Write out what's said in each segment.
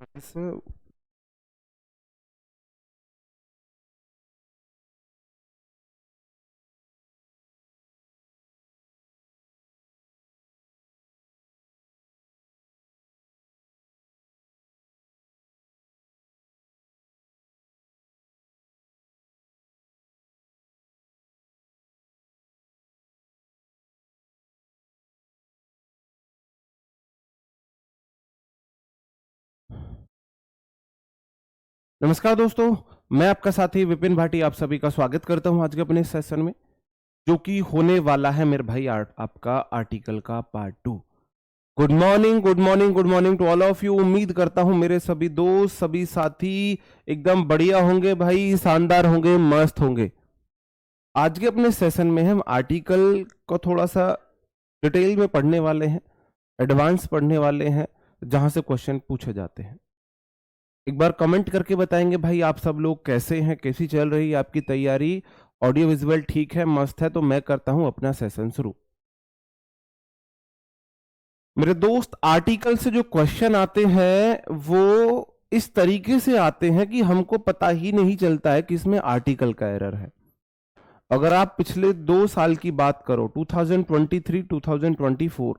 ऐसे नमस्कार दोस्तों, मैं आपका साथी विपिन भाटी आप सभी का स्वागत करता हूं आज के अपने सेशन में, जो कि होने वाला है मेरे भाई आपका आर्टिकल का part 2। Good morning, good morning, good morning to all of you. उम्मीद करता हूं मेरे सभी दोस्त, सभी साथी एकदम बढ़िया होंगे भाई, शानदार होंगे, मस्त होंगे। आज के अपने सेशन में हम आर्टिकल को थोड़ा सा डिटेल में पढ़ने वाले हैं, एडवांस पढ़ने वाले हैं, जहां से क्वेश्चन पूछे जाते हैं। एक बार कमेंट करके बताएंगे भाई आप सब लोग कैसे हैं, कैसी चल रही है आपकी तैयारी, ऑडियो विजुअल ठीक है, मस्त है। तो मैं करता हूं अपना सेशन शुरू। मेरे दोस्त, आर्टिकल से जो क्वेश्चन आते हैं वो इस तरीके से आते हैं कि हमको पता ही नहीं चलता है कि इसमें आर्टिकल का एरर है। अगर आप पिछले 2 साल की बात करो, 2023 2024,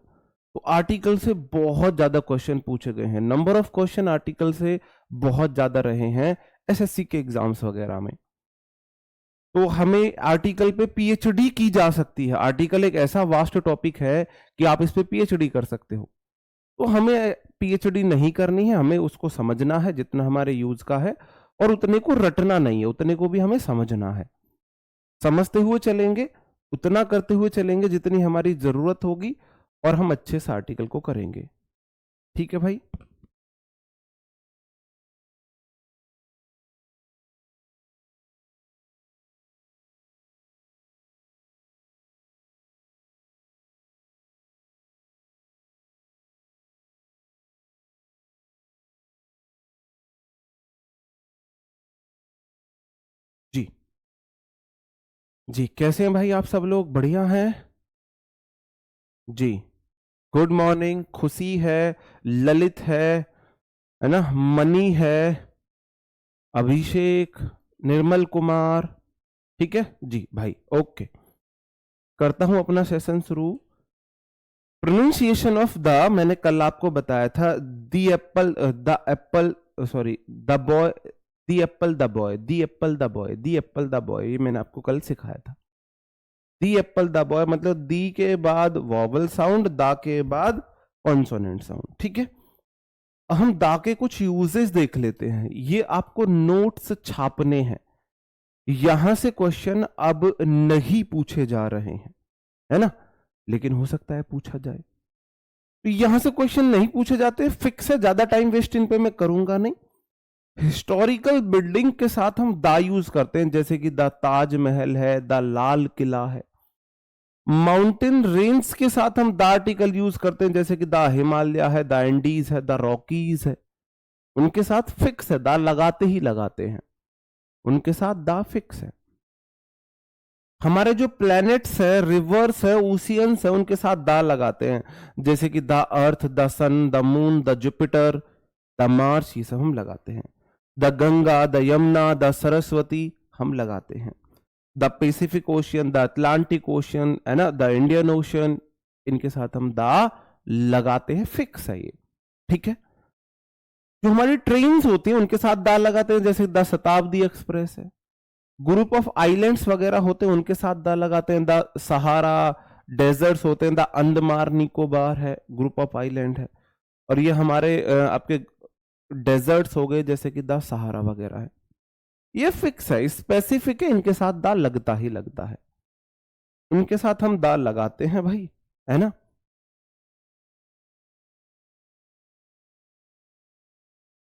तो आर्टिकल से बहुत ज्यादा क्वेश्चन पूछे गए हैं। नंबर ऑफ क्वेश्चन आर्टिकल से बहुत ज्यादा रहे हैं एसएससी के एग्जाम्स वगैरह में। तो हमें आर्टिकल पे पीएचडी की जा सकती है। आर्टिकल एक ऐसा वास्ट टॉपिक है कि आप इस पे पीएचडी कर सकते हो। तो हमें पीएचडी नहीं करनी है, हमें उसको समझना है जितना हमारे यूज का है, और उतने को रटना नहीं है, उतने को भी हमें समझना है। समझते हुए चलेंगे, उतना करते हुए चलेंगे जितनी हमारी जरूरत होगी, और हम अच्छे से आर्टिकल को करेंगे। ठीक है भाई। जी जी, कैसे हैं भाई आप सब लोग? बढ़िया हैं जी। Good morning. खुशी है, ललित है ना, मनी है, अभिषेक, निर्मल कुमार, ठीक है जी भाई। ओके, करता हूं अपना सेशन शुरू। प्रोनाउंसिएशन ऑफ द, मैंने कल आपको बताया था, the apple, the apple, sorry, the boy, the apple the boy, the apple the boy, the apple the boy, ये मैंने आपको कल सिखाया था। दी एप्पल द बॉय मतलब दी के बाद वॉवल साउंड, दा के बाद कॉन्सोनेंट साउंड, ठीक है। हम दा के कुछ यूजेस देख लेते हैं। ये आपको नोट्स छापने हैं। यहां से क्वेश्चन अब नहीं पूछे जा रहे हैं, है ना, लेकिन हो सकता है पूछा जाए। तो यहां से क्वेश्चन नहीं पूछे जाते, फिक्स है, ज्यादा टाइम वेस्ट इन पे मैं करूंगा नहीं। हिस्टोरिकल बिल्डिंग के साथ हम दा यूज करते हैं, जैसे कि द ताजमहल है, द लाल किला है। माउंटेन रेंज के साथ हम द आर्टिकल यूज करते हैं, जैसे कि द हिमालय है, द एंडीज है, द रॉकीज है। उनके साथ फिक्स है, दा लगाते ही लगाते हैं, उनके साथ दा फिक्स है। हमारे जो प्लैनेट्स है, रिवर्स है, ओशियंस है, उनके साथ दा लगाते हैं, जैसे कि the earth, the sun, the moon, the Jupiter, the Mars, ये सब हम लगाते हैं। The Ganga, the Yamuna, the Saraswati हम लगाते हैं। The Pacific Ocean, the Atlantic Ocean, है ना, द इंडियन ओशियन, इनके साथ हम दा लगाते हैं, फिक्स है ये, ठीक है। जो हमारी ट्रेन्स होती हैं उनके साथ दा लगाते हैं, जैसे द शताब्दी एक्सप्रेस है। ग्रुप ऑफ आइलैंड्स वगैरह होते हैं उनके साथ दा लगाते हैं। द सहारा डेजर्ट्स होते हैं, द अंदमान निकोबार है, ग्रुप ऑफ आइलैंड है। और ये हमारे आपके डेजर्ट्स हो गए, जैसे कि द सहारा वगैरह है। ये फिक्स है, स्पेसिफिक है, इनके साथ दा लगता ही लगता है, इनके साथ हम दा लगाते हैं भाई, है ना।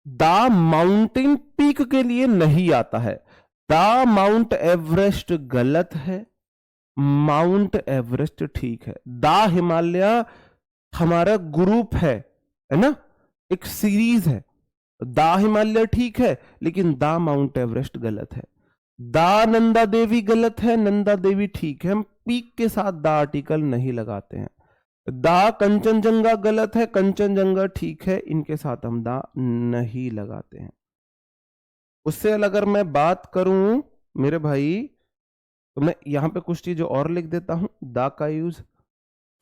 दा माउंटेन पीक के लिए नहीं आता है। दा माउंट एवरेस्ट गलत है, माउंट एवरेस्ट ठीक है। दा हिमालय हमारा ग्रुप है ना, एक सीरीज है। दा हिमालय ठीक है, लेकिन दा माउंट एवरेस्ट गलत है। दा नंदा देवी गलत है, नंदा देवी ठीक है। हम पीक के साथ दा आर्टिकल नहीं लगाते हैं। दा कंचनजंगा गलत है, कंचनजंगा ठीक है, इनके साथ हम दा नहीं लगाते हैं। उससे अगर मैं बात करूं मेरे भाई, तो मैं यहां पे कुछ चीजें और लिख देता हूं। दा का यूज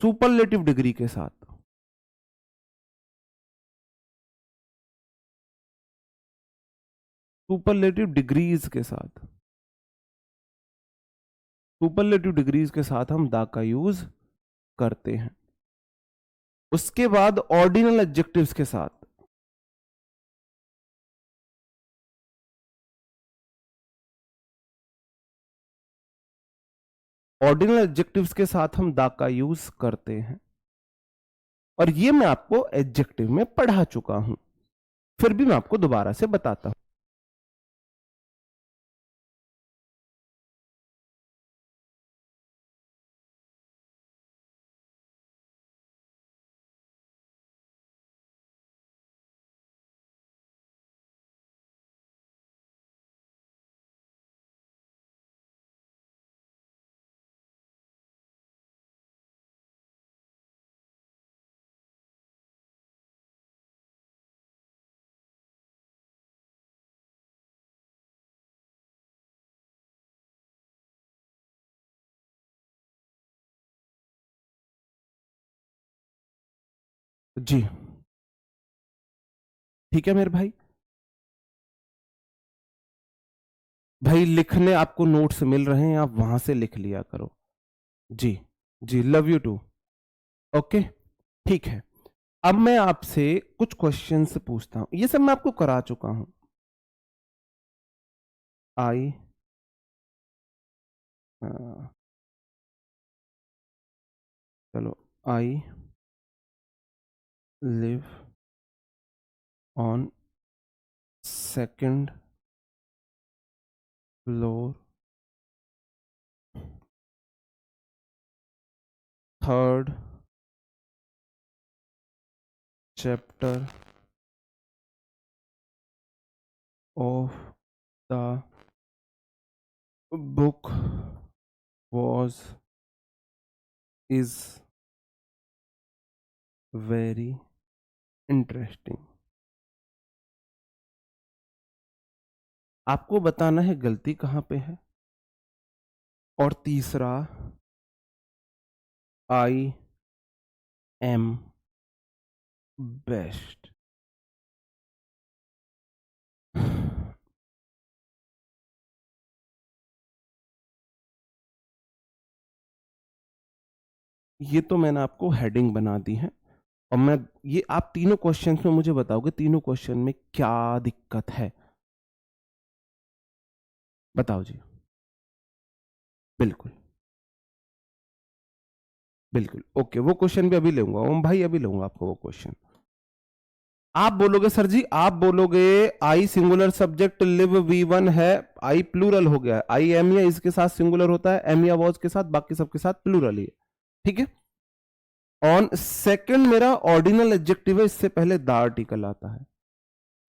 सुपरलेटिव डिग्री के साथ, सुपरलेटिव डिग्रीज के साथ, सुपरलेटिव डिग्रीज के साथ हम दा का यूज करते हैं। उसके बाद ऑर्डिनल एडजेक्टिव्स के साथ, ऑर्डिनल एडजेक्टिव्स के साथ हम दा का यूज करते हैं। और ये मैं आपको एडजेक्टिव में पढ़ा चुका हूं, फिर भी मैं आपको दोबारा से बताता हूं। जी ठीक है मेरे भाई। भाई लिखने आपको नोट्स मिल रहे हैं, आप वहां से लिख लिया करो। जी जी, लव यू टू। ओके ठीक है। अब मैं आपसे कुछ क्वेश्चंस पूछता हूं, ये सब मैं आपको करा चुका हूं। आई चलो, I live on second floor, third chapter of the book was is very interesting। आपको बताना है गलती कहां पे है। और तीसरा, आई एम बेस्ट। ये तो मैंने आपको हेडिंग बना दी है। और मैं ये आप तीनों क्वेश्चंस में मुझे बताओगे तीनों क्वेश्चन में क्या दिक्कत है, बताओ जी। बिल्कुल बिल्कुल ओके, वो क्वेश्चन भी अभी लूंगा ओम भाई, अभी लूंगा आपको वो क्वेश्चन। आप बोलोगे सर जी, आप बोलोगे आई सिंगुलर सब्जेक्ट लिव V1 है, आई प्लूरल हो गया, आई एम या इसके साथ सिंगुलर होता है, एम या वॉज के साथ, बाकी सबके साथ प्लूरल ही है, ठीक है। ऑन सेकंड मेरा ऑर्डिनल एडजेक्टिव है, इससे पहले द आर्टिकल आता है।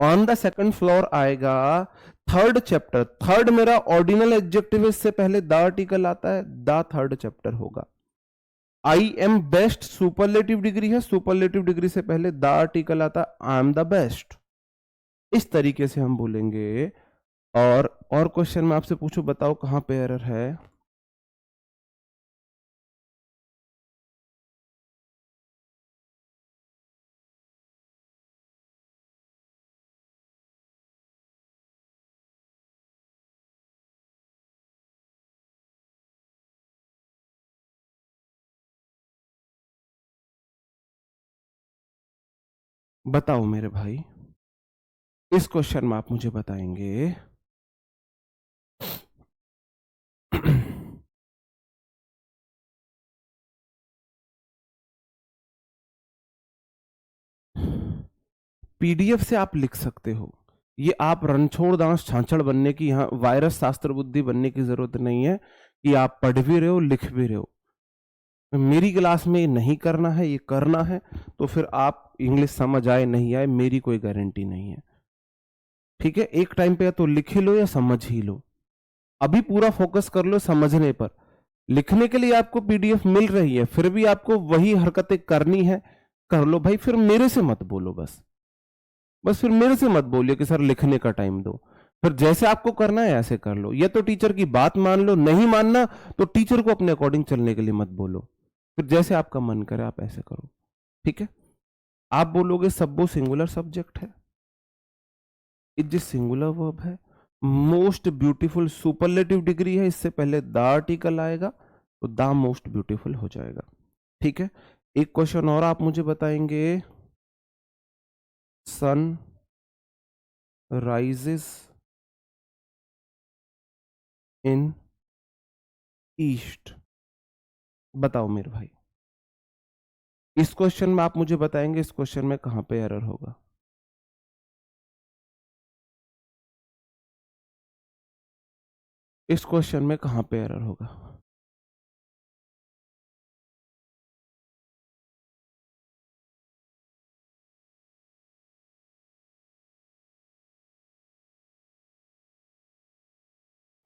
ऑन द सेकंड फ्लोर आएगा, थर्ड चैप्टर, थर्ड मेरा ऑर्डिनल एडजेक्टिव है, इससे पहले द आर्टिकल आता है, द थर्ड चैप्टर होगा। I am best superlative degree है, सुपरलेटिव डिग्री से पहले द आर्टिकल आता है, आई एम द बेस्ट। इस तरीके से हम बोलेंगे। और क्वेश्चन में आपसे पूछो, बताओ कहां पे एरर है। बताओ मेरे भाई, इस क्वेश्चन में आप मुझे बताएंगे। पीडीएफ से आप लिख सकते हो, ये आप रणछोड़ दास छाछड़ बनने की, यहाँ वायरस शास्त्र बुद्धि बनने की जरूरत नहीं है कि आप पढ़ भी रहे हो लिख भी रहे हो। मेरी क्लास में नहीं करना है, ये करना है, तो फिर आप इंग्लिश समझ आए नहीं आए मेरी कोई गारंटी नहीं है, ठीक है। एक टाइम पे या तो लिख ही लो या समझ ही लो, अभी पूरा फोकस कर लो समझने पर, लिखने के लिए आपको पीडीएफ मिल रही है, फिर भी आपको वही हरकतें करनी है, कर लो भाई, फिर मेरे से मत बोलो, बस फिर मेरे से मत बोलिए कि सर लिखने का टाइम दो। फिर जैसे आपको करना है ऐसे कर लो, या तो टीचर की बात मान लो, नहीं मानना तो टीचर को अपने अकॉर्डिंग चलने के लिए मत बोलो, फिर जैसे आपका मन करे आप ऐसे करो, ठीक है। आप बोलोगे सब्बो सिंगुलर सब्जेक्ट है, इज सिंगुलर वर्ब है, मोस्ट ब्यूटीफुल सुपरलेटिव डिग्री है, इससे पहले द आर्टिकल आएगा तो द मोस्ट ब्यूटीफुल हो जाएगा, ठीक है। एक क्वेश्चन और आप मुझे बताएंगे, सन राइजेस इन ईस्ट, बताओ मेरे भाई, इस क्वेश्चन में आप मुझे बताएंगे इस क्वेश्चन में कहां पे एरर होगा। इस क्वेश्चन में कहां पे एरर होगा,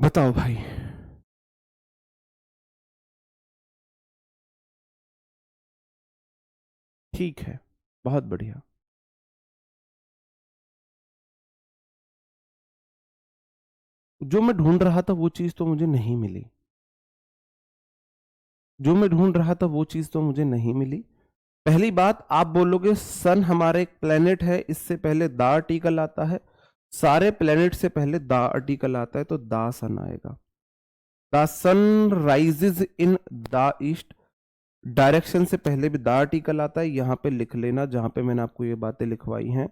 बताओ भाई। ठीक है, बहुत बढ़िया। जो मैं ढूंढ रहा था वो चीज तो मुझे नहीं मिली, जो मैं ढूंढ रहा था वो चीज तो मुझे नहीं मिली। पहली बात, आप बोलोगे सन हमारा एक प्लेनेट है, इससे पहले द आर्टिकल आता है, सारे प्लेनेट से पहले द आर्टिकल आता है तो द सन आएगा। The sun rises in the east, direction से पहले भी द आर्टिकल आता है, यहां पे लिख लेना जहां पे मैंने आपको ये बातें लिखवाई हैं,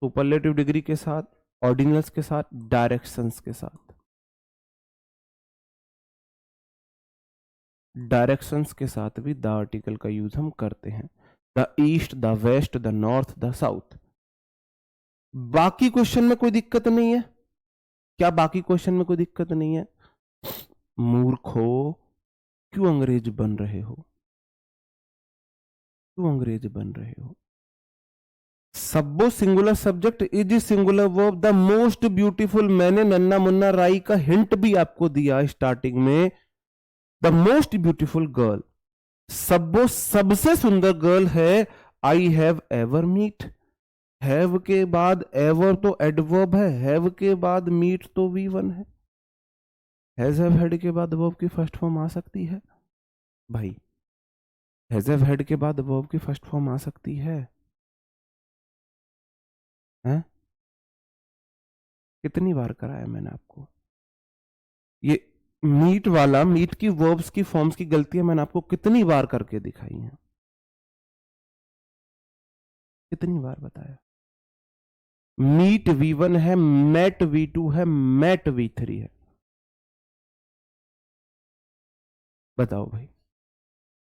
सुपरलेटिव डिग्री के साथ, ऑर्डिनल्स के साथ, डायरेक्शंस के साथ, डायरेक्शंस के साथ भी द आर्टिकल का यूज हम करते हैं, the east, the west, the north, the south. बाकी क्वेश्चन में कोई दिक्कत नहीं है क्या, बाकी क्वेश्चन में कोई दिक्कत नहीं है? मूर्खो, क्यों अंग्रेज बन रहे हो, क्यों अंग्रेज बन रहे हो? सब्बो singular subject, is singular verb, the most beautiful, मैंने नन्ना मुन्ना राई का हिंट भी आपको दिया स्टार्टिंग में, द मोस्ट ब्यूटीफुल गर्ल, सब्बो सबसे सुंदर गर्ल है, I have ever meet, have के बाद एवर तो एडवर्ब है, हैव के बाद मीट तो V1 है, हैज हैव हैड के बाद वर्ब की फर्स्ट फॉर्म आ सकती है भाई, हैज हैव हैड के बाद वर्ब की फर्स्ट फॉर्म आ सकती है, हैं? कितनी बार कराया मैंने आपको ये मीट वाला, मीट की वर्ब्स की फॉर्म्स की गलतियां मैंने आपको कितनी बार करके दिखाई हैं, कितनी बार बताया? मीट V1 है, मैट V2 है, मैट V3 है, बताओ भाई।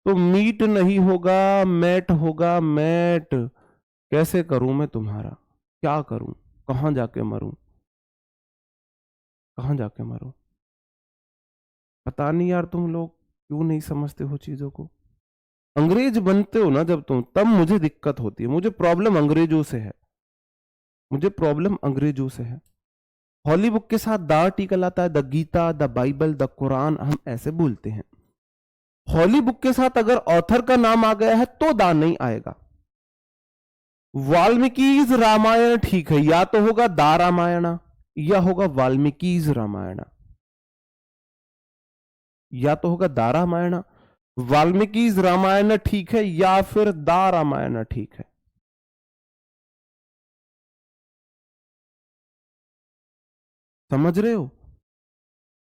तो मीट नहीं होगा, मैट होगा, मैट। कैसे करूं मैं तुम्हारा, क्या करूं, कहां जाके मरूं, कहां जाके मरूं? पता नहीं यार, तुम लोग क्यों नहीं समझते हो चीजों को। अंग्रेज बनते हो ना जब तुम, तब मुझे दिक्कत होती है, मुझे प्रॉब्लम अंग्रेजों से है, मुझे प्रॉब्लम अंग्रेजों से है। हॉली बुक के साथ द आर्टिकल आता है, the Gita, the Bible, the Quran, हम ऐसे बोलते हैं। हॉली बुक के साथ अगर ऑथर का नाम आ गया है तो द नहीं आएगा। वाल्मीकिज रामायण ठीक है, या तो होगा द रामायण या होगा वाल्मीकिज रामायण, या तो होगा द रामायण, वाल्मीकिज रामायण ठीक है, या फिर द रामायण ठीक है। समझ रहे हो?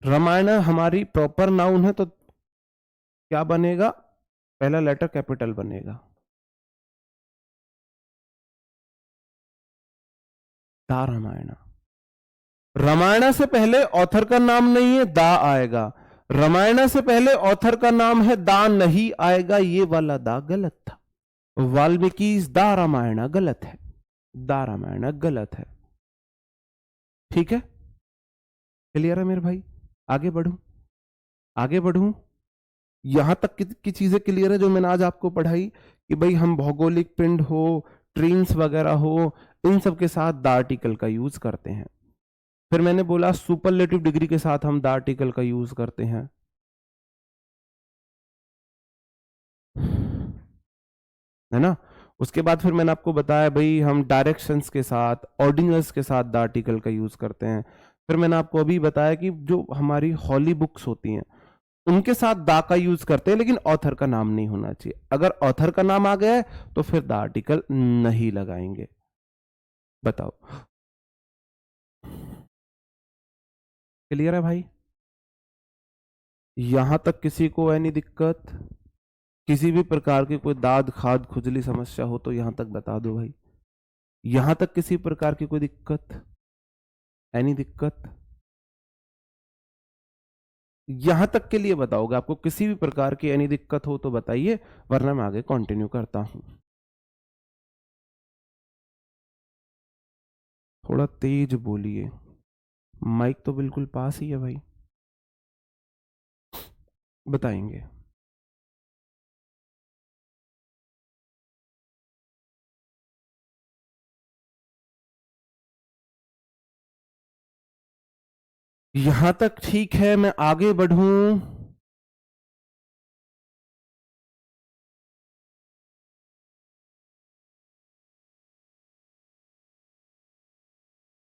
रामायण हमारी प्रॉपर नाउन है तो क्या बनेगा, पहला लेटर कैपिटल बनेगा, द रामायण। रामायण से पहले ऑथर का नाम नहीं है, दा आएगा। रामायण से पहले ऑथर का नाम है, दा नहीं आएगा, ये वाला दा गलत था। वाल्मीकि दा रामायण गलत है, दा रामायण गलत है, ठीक है? क्लियर है मेरे भाई? आगे बढ़ूं, आगे बढ़ूं, यहां तक की चीजें क्लियर है जो मैंने आज आपको पढ़ाई, कि भाई हम भौगोलिक पिंड हो, ट्रेन्स वगैरह हो, इन सब के साथ द आर्टिकल का यूज करते हैं। फिर मैंने बोला सुपरलेटिव डिग्री के साथ हम द आर्टिकल का यूज करते हैं, है ना। उसके बाद फिर मैंने आपको बताया भाई हम डायरेक्शंस के साथ, ऑर्डिनल्स के साथ द आर्टिकल का यूज करते हैं। फिर मैंने आपको अभी बताया कि जो हमारी हॉली बुक्स होती हैं उनके साथ दा का यूज करते हैं, लेकिन ऑथर का नाम नहीं होना चाहिए। अगर ऑथर का नाम आ गया है तो फिर द आर्टिकल नहीं लगाएंगे। बताओ, क्लियर है भाई? यहां तक किसी को है नहीं दिक्कत? किसी भी प्रकार की कोई दाद खाद खुजली समस्या हो तो यहां तक बता दो भाई। यहां तक किसी प्रकार की कोई दिक्कत है नहीं? दिक्कत यहां तक के लिए बताओगे, आपको किसी भी प्रकार की एनी दिक्कत हो तो बताइए, वरना मैं आगे कंटिन्यू करता हूं। थोड़ा तेज बोलिए, माइक तो बिल्कुल पास ही है भाई। बताएंगे। यहां तक ठीक है, मैं आगे बढ़ूं?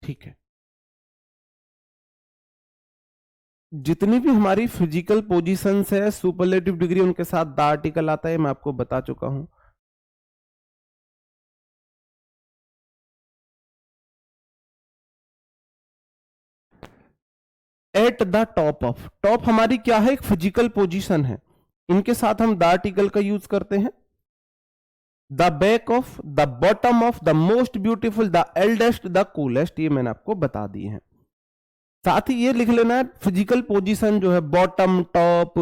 ठीक है। जितनी भी हमारी फिजिकल पोजीशंस है, सुपरलेटिव डिग्री उनके साथ द आर्टिकल आता है, मैं आपको बता चुका हूं। At the top of, top हमारी क्या है? एक फिजिकल पोजीशन है, इनके साथ हम द आर्टिकल का यूज करते हैं। The back of, the bottom of, the most beautiful, the eldest, the coolest, ये मैंने आपको बता दिए हैं। साथ ही ये लिख लेना है फिजिकल पोजीशन जो है, बॉटम, टॉप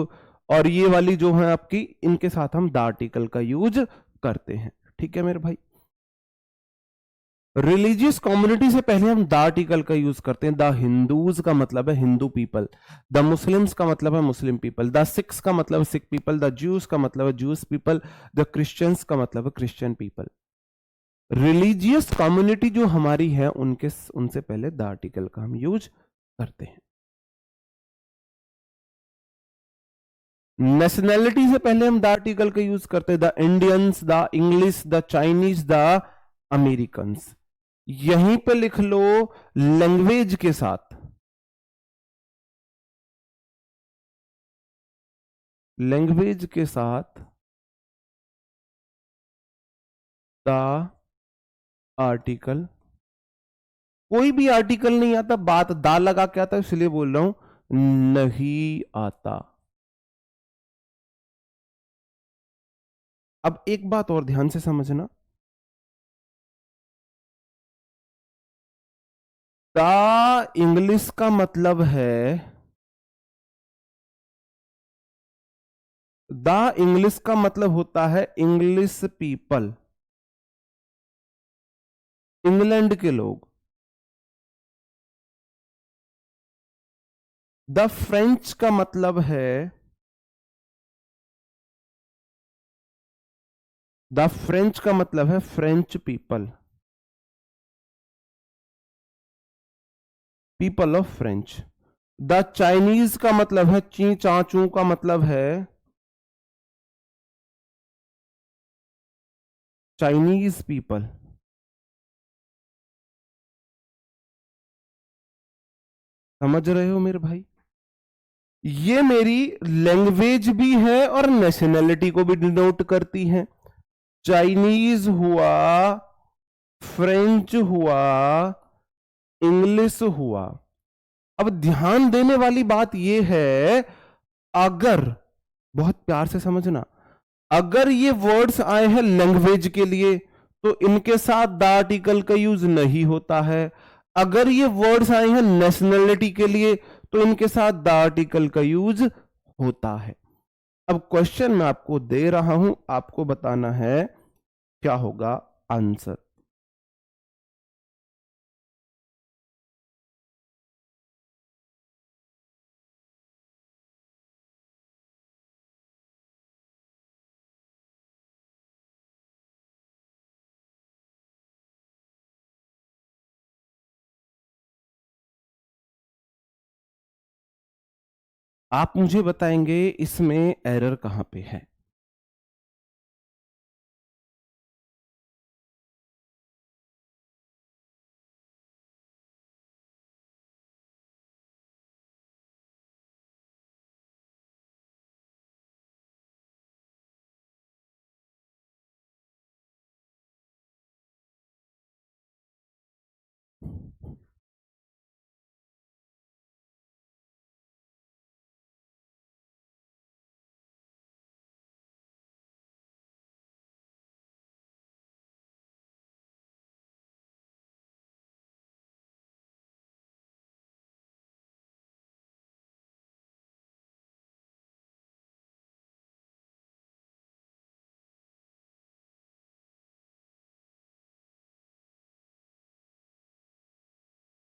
और ये वाली जो है आपकी, इनके साथ हम द आर्टिकल का यूज करते हैं। ठीक है मेरे भाई। रिलीजियस कम्युनिटी से पहले हम द आर्टिकल का यूज करते हैं। द हिंदूज का मतलब है हिंदू पीपल, द मुस्लिम्स का मतलब है मुस्लिम पीपल, द सिख्स का मतलब है सिख पीपल, द ज्यूस का मतलब है ज्यूस पीपल, द क्रिश्चियंस का मतलब है क्रिश्चियन पीपल। रिलीजियस कम्युनिटी जो हमारी है उनके उनसे पहले द आर्टिकल का हम यूज करते हैं। नेशनैलिटी से पहले हम द आर्टिकल का यूज करते हैं। The Indians, the English, the Chinese, the Americans. यहीं पे लिख लो लैंग्वेज के साथ, लैंग्वेज के साथ द आर्टिकल। कोई भी आर्टिकल नहीं आता, बात दा लगा के आता, इसलिए बोल रहा हूं नहीं आता। अब एक बात और ध्यान से समझना, द इंग्लिश का मतलब है, द इंग्लिश का मतलब होता है इंग्लिश पीपल, इंग्लैंड के लोग। द फ्रेंच का मतलब है, द फ्रेंच का मतलब है French people, people of French. The Chinese का मतलब है, ची चाचू का मतलब है चाइनीज पीपल। समझ रहे हो मेरे भाई? ये मेरी लैंग्वेज भी है और नेशनैलिटी को भी डिनोट करती है। चाइनीज हुआ, फ्रेंच हुआ, इंग्लिश हुआ। अब ध्यान देने वाली बात यह है, अगर, बहुत प्यार से समझना, अगर ये वर्ड्स आए हैं लैंग्वेज के लिए तो इनके साथ द आर्टिकल का यूज नहीं होता है। अगर ये वर्ड्स आए हैं नेशनैलिटी के लिए तो इनके साथ द आर्टिकल का यूज होता है। अब क्वेश्चन मैं आपको दे रहा हूं, आपको बताना है क्या होगा आंसर। आप मुझे बताएंगे इसमें एरर कहां पे है।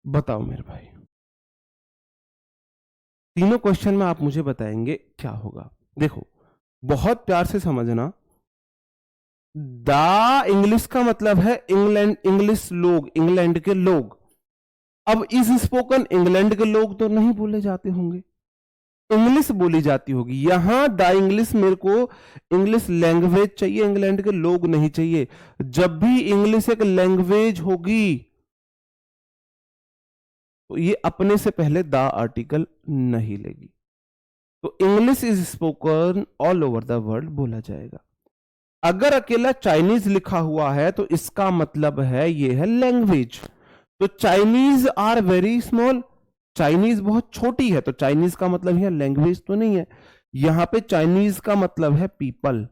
बताओ मेरे भाई, तीनों क्वेश्चन में आप मुझे बताएंगे क्या होगा। देखो, बहुत प्यार से समझना, द इंग्लिश का मतलब है इंग्लैंड, इंग्लिश लोग, इंग्लैंड के लोग। अब इस स्पोकन इंग्लैंड के लोग तो नहीं बोले जाते होंगे, इंग्लिश बोली जाती होगी। यहां द इंग्लिश, मेरे को इंग्लिश लैंग्वेज चाहिए, इंग्लैंड के लोग नहीं चाहिए। जब भी इंग्लिश एक लैंग्वेज होगी तो ये अपने से पहले द आर्टिकल नहीं लेगी। तो English is spoken all over the world बोला जाएगा। अगर अकेला चाइनीज लिखा हुआ है तो इसका मतलब है ये है लैंग्वेज। तो Chinese are very small, Chinese बहुत छोटी है, तो चाइनीज का मतलब यह लैंग्वेज तो नहीं है। यहां पे चाइनीज का मतलब है पीपल,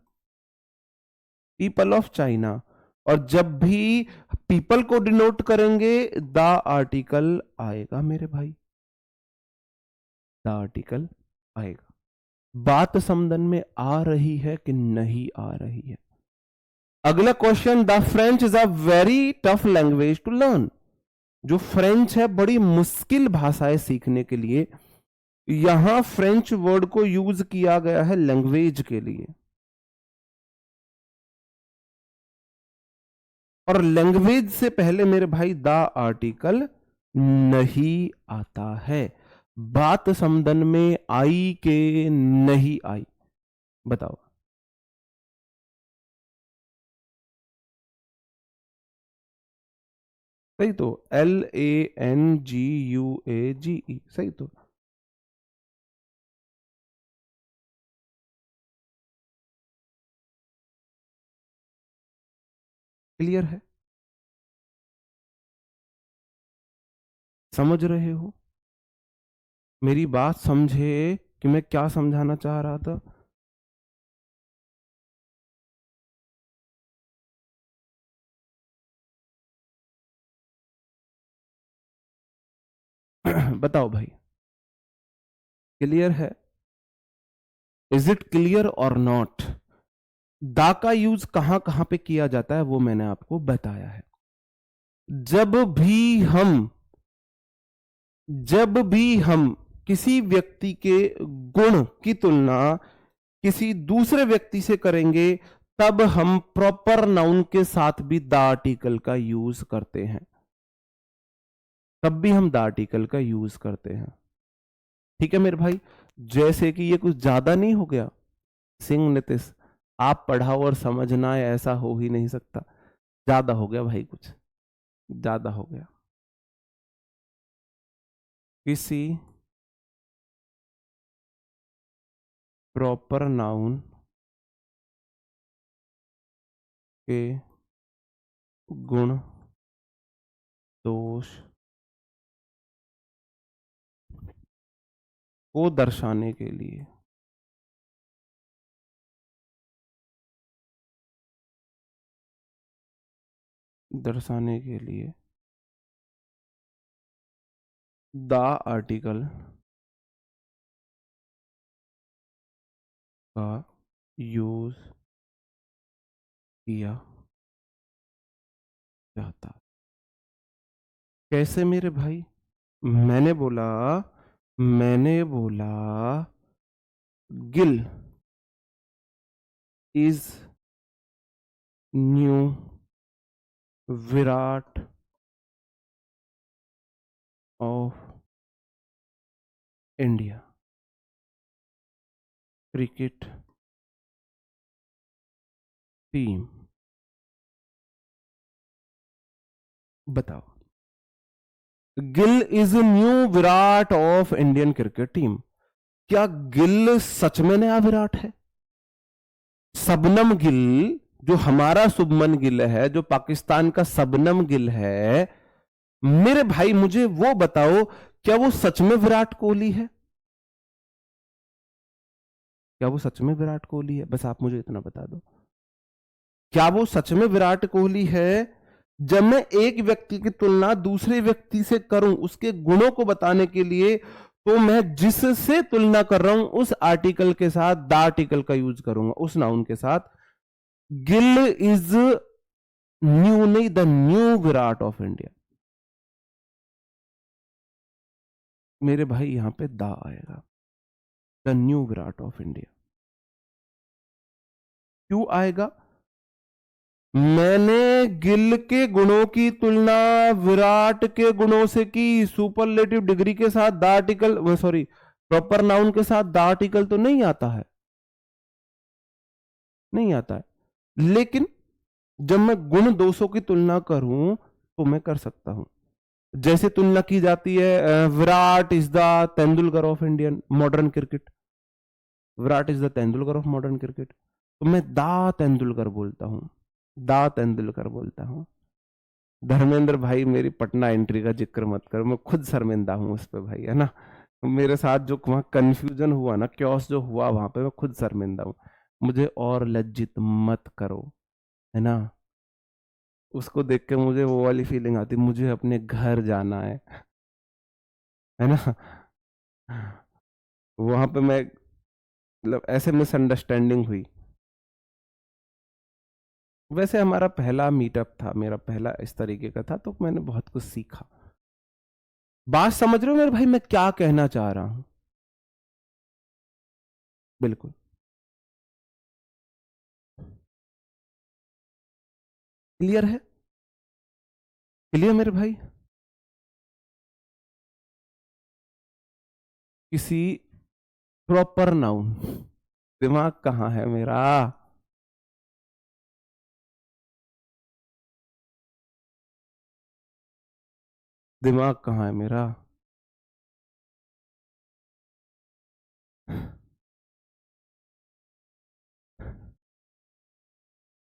पीपल ऑफ चाइना। और जब भी पीपल को डिनोट करेंगे द आर्टिकल आएगा मेरे भाई, द आर्टिकल आएगा। बात समझ में आ रही है कि नहीं आ रही है। अगला question, the French is a very tough language to learn. जो फ्रेंच है बड़ी मुश्किल भाषा है सीखने के लिए। यहां फ्रेंच वर्ड को यूज किया गया है लैंग्वेज के लिए, और लैंग्वेज से पहले मेरे भाई द आर्टिकल नहीं आता है। बात समझन में आई के नहीं आई, बताओ। सही तो, LANGUAGE, सही तो। क्लियर है, समझ रहे हो मेरी बात, समझे कि मैं क्या समझाना चाह रहा था। बताओ भाई, क्लियर है? इज इट क्लियर और नॉट? दा का यूज कहां कहां पे किया जाता है वो मैंने आपको बताया है। जब भी हम जब भी हम किसी व्यक्ति के गुण की तुलना किसी दूसरे व्यक्ति से करेंगे तब हम प्रॉपर नाउन के साथ भी द आर्टिकल का यूज करते हैं, तब भी हम द आर्टिकल का यूज करते हैं। ठीक है मेरे भाई, जैसे कि ये कुछ ज्यादा नहीं हो गया सिंह नीतिश, आप पढ़ाओ और समझना है, ऐसा हो ही नहीं सकता। ज्यादा हो गया भाई, कुछ ज्यादा हो गया। किसी प्रॉपर नाउन के गुण दोष को दर्शाने के लिए द आर्टिकल का यूज किया जाता। कैसे मेरे भाई? मैंने बोला मैंने बोला Gill is new Virat of India. Cricket team, बताओ। Gill is new Virat of Indian cricket team. क्या गिल सच में नया विराट है? सबनम गिल, जो हमारा शुभमन गिल है, जो पाकिस्तान का सबनम गिल है, मेरे भाई मुझे वो बताओ, क्या वो सच में विराट कोहली है? क्या वो सच में विराट कोहली है? बस आप मुझे इतना बता दो, क्या वो सच में विराट कोहली है? जब मैं एक व्यक्ति की तुलना दूसरे व्यक्ति से करूं उसके गुणों को बताने के लिए, तो मैं जिससे तुलना कर रहा हूं उस आर्टिकल के साथ द आर्टिकल का यूज करूंगा, उस नाउन के साथ। गिल इज न्यू, नहीं, the new Virat of India. मेरे भाई यहां पे द आएगा, the new Virat of India. क्यों आएगा? मैंने गिल के गुणों की तुलना विराट के गुणों से की, सुपरलेटिव डिग्री के साथ the article, sorry, proper noun के साथ द आर्टिकल तो नहीं आता है, नहीं आता है। लेकिन जब मैं गुण दोषों की तुलना करूं तो मैं कर सकता हूं। जैसे तुलना की जाती है, Virat is the Tendulkar of Indian modern cricket, Virat is the Tendulkar of modern cricket, तो मैं दा तेंदुलकर बोलता हूं, दा तेंदुलकर बोलता हूं। धर्मेंद्र भाई मेरी पटना एंट्री का जिक्र मत करो, मैं खुद शर्मिंदा हूं उस पर भाई, है ना। मेरे साथ जो वहां कंफ्यूजन हुआ ना, क्योस जो हुआ वहां पे, मैं खुद शर्मिंदा हूं। मुझे और लज्जित मत करो, है ना। उसको देख के मुझे वो वाली फीलिंग आती, मुझे अपने घर जाना है ना। वहां पे मैं, मतलब ऐसे मिसअंडरस्टैंडिंग हुई। वैसे हमारा पहला मीटअप था, मेरा पहला इस तरीके का था, तो मैंने बहुत कुछ सीखा। बात समझ रहे हो मेरे भाई मैं क्या कहना चाह रहा हूं? बिल्कुल क्लियर है, क्लियर मेरे भाई। किसी प्रॉपर नाउन, दिमाग कहां है मेरा? दिमाग कहां है मेरा?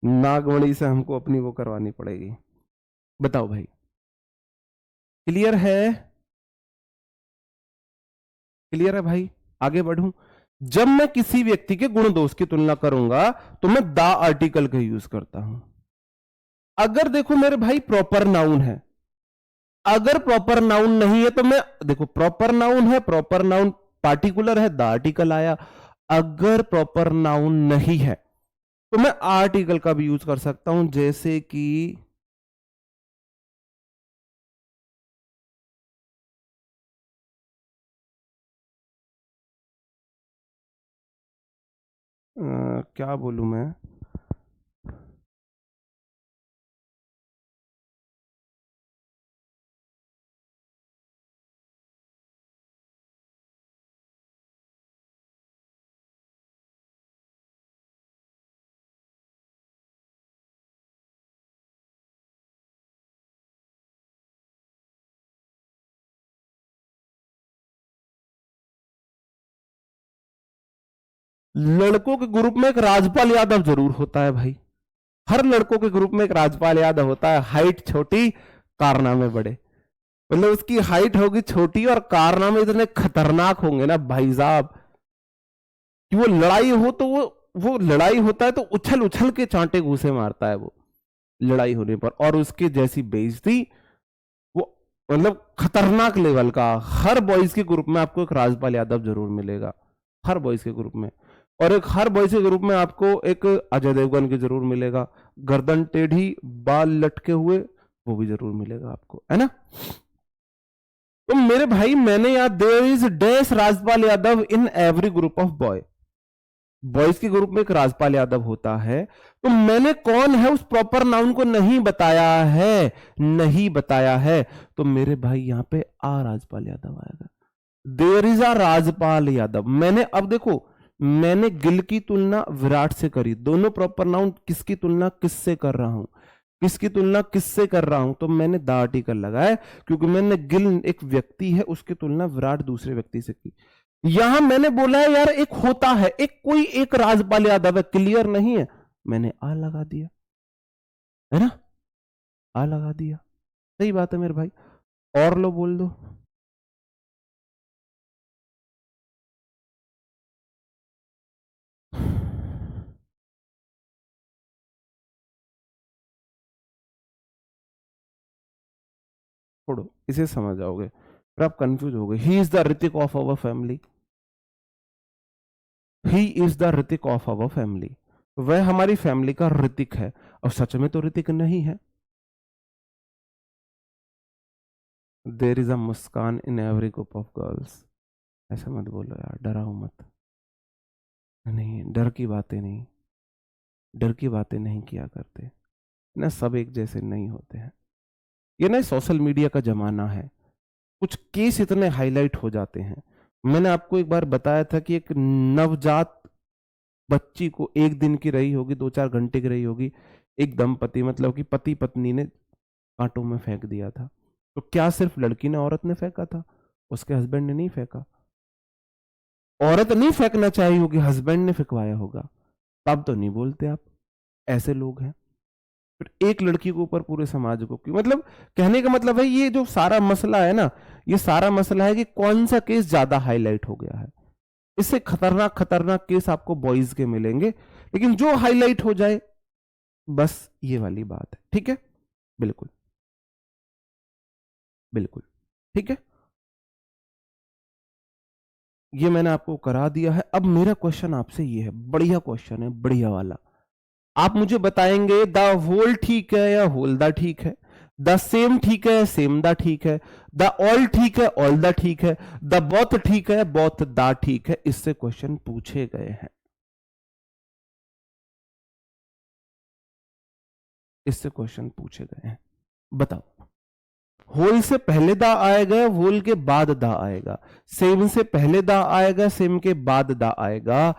नागमणि से हमको अपनी वो करवानी पड़ेगी। बताओ भाई, क्लियर है? क्लियर है भाई? आगे बढ़ूं। जब मैं किसी व्यक्ति के गुण दोष की तुलना करूंगा तो मैं द आर्टिकल का यूज करता हूं। अगर देखो मेरे भाई प्रॉपर नाउन है, अगर प्रॉपर नाउन नहीं है तो मैं, देखो प्रॉपर नाउन है, प्रॉपर नाउन पार्टिकुलर है, द आर्टिकल आया। अगर प्रॉपर नाउन नहीं है तो मैं आर्टिकल का भी यूज कर सकता हूं, जैसे कि क्या बोलूं मैं, लड़कों के ग्रुप में एक राजपाल यादव जरूर होता है भाई। हर लड़कों के ग्रुप में एक राजपाल यादव होता है, हाइट छोटी कारनामे बड़े। मतलब उसकी हाइट होगी छोटी और कारनामे इतने खतरनाक होंगे ना भाई साहब, कि वो लड़ाई हो तो वो लड़ाई होता है तो उछल उछल के चांटे घूसे मारता है वो लड़ाई होने पर, और उसके जैसी बेइज्जती, वो मतलब खतरनाक लेवल का। हर बॉयज के ग्रुप में आपको एक राजपाल यादव जरूर मिलेगा, हर बॉयज के ग्रुप में। और एक हर बॉयज के ग्रुप में आपको एक अजय देवगन के जरूर मिलेगा, गर्दन टेढ़ी बाल लटके हुए, वो भी जरूर मिलेगा आपको, है ना। तो मेरे भाई मैंने याद, there is dash Rajpal Yadav in every group of boy, boys के ग्रुप में एक राजपाल यादव होता है। तो मैंने कौन है उस प्रॉपर नाउन को नहीं बताया है, नहीं बताया है, तो मेरे भाई यहां पे आ राजपाल यादव आएगा। There is a Rajpal Yadav. मैंने अब देखो, मैंने गिल की तुलना विराट से करी। दोनों प्रॉपर नाउन, किसकी तुलना किससे कर रहा हूं, किसकी तुलना किससे कर रहा हूं, तो मैंने द आर्टिकल लगाया, क्योंकि मैंने गिल एक व्यक्ति है, उसकी तुलना विराट दूसरे व्यक्ति से की। यहां मैंने बोला है यार एक होता है, एक कोई एक राजपाल यादव है, क्लियर नहीं है, मैंने आ लगा दिया, है ना, आ लगा दिया। सही बात है मेरे भाई। और लो बोल दो। छोड़ो, इसे समझ जाओगे, फिर आप कंफ्यूज हो गए। He is the Hrithik of our family, he is the Hrithik of our family, वह हमारी फैमिली का ऋतिक है, और सच में तो ऋतिक नहीं है। There is a Muskan in every group of girls. ऐसा मत बोलो यार, डराओ मत। नहीं, डर की बातें नहीं, डर की बातें नहीं किया करते ना, सब एक जैसे नहीं होते हैं। ये ना सोशल मीडिया का जमाना है, कुछ केस इतने हाईलाइट हो जाते हैं। मैंने आपको एक बार बताया था कि एक नवजात बच्ची को, एक दिन की रही होगी, 2-4 घंटे की रही होगी, एक दंपति मतलब कि पति पत्नी ने कांटों में फेंक दिया था। तो क्या सिर्फ लड़की ने, औरत ने फेंका था, उसके हस्बैंड ने नहीं फेंका। औरत नहीं फेंकना चाहिए होगी, हस्बैंड ने फेंकवाया होगा, तब तो नहीं बोलते आप। ऐसे लोग हैं। फिर एक लड़की के ऊपर पूरे समाज को क्यों, मतलब कहने का मतलब है ये जो सारा मसला है ना, ये सारा मसला है कि कौन सा केस ज्यादा हाईलाइट हो गया है। इससे खतरनाक खतरनाक केस आपको बॉयज के मिलेंगे, लेकिन जो हाईलाइट हो जाए, बस ये वाली बात है। ठीक है, बिल्कुल बिल्कुल ठीक है, ये मैंने आपको करा दिया है। अब मेरा क्वेश्चन आपसे ये है, बढ़िया क्वेश्चन है, बढ़िया वाला। आप मुझे बताएंगे द होल ठीक है या होल द ठीक है, द सेम ठीक है, सेम द ठीक है, द ऑल ठीक है, ऑल द ठीक है, द बोथ ठीक है, बोथ द ठीक है। इससे क्वेश्चन पूछे गए हैं, इससे क्वेश्चन पूछे गए हैं। बताओ, होल से पहले दा आएगा, होल के बाद दा आएगा, सेम से पहले दा आएगा, सेम के बाद दा आएगा,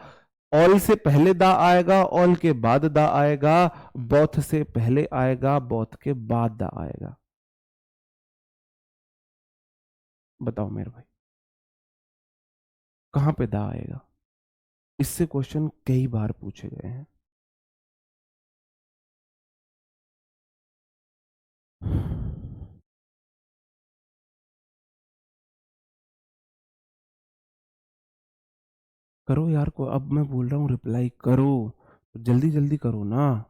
ऑल से पहले दा आएगा, ऑल के बाद दा आएगा, बोथ से पहले आएगा, बोथ के बाद दा आएगा। बताओ मेरे भाई, कहां पे दा आएगा? इससे क्वेश्चन कई बार पूछे गए हैं। करो यार, को अब मैं बोल रहा हूं रिप्लाई करो, जल्दी जल्दी करो ना।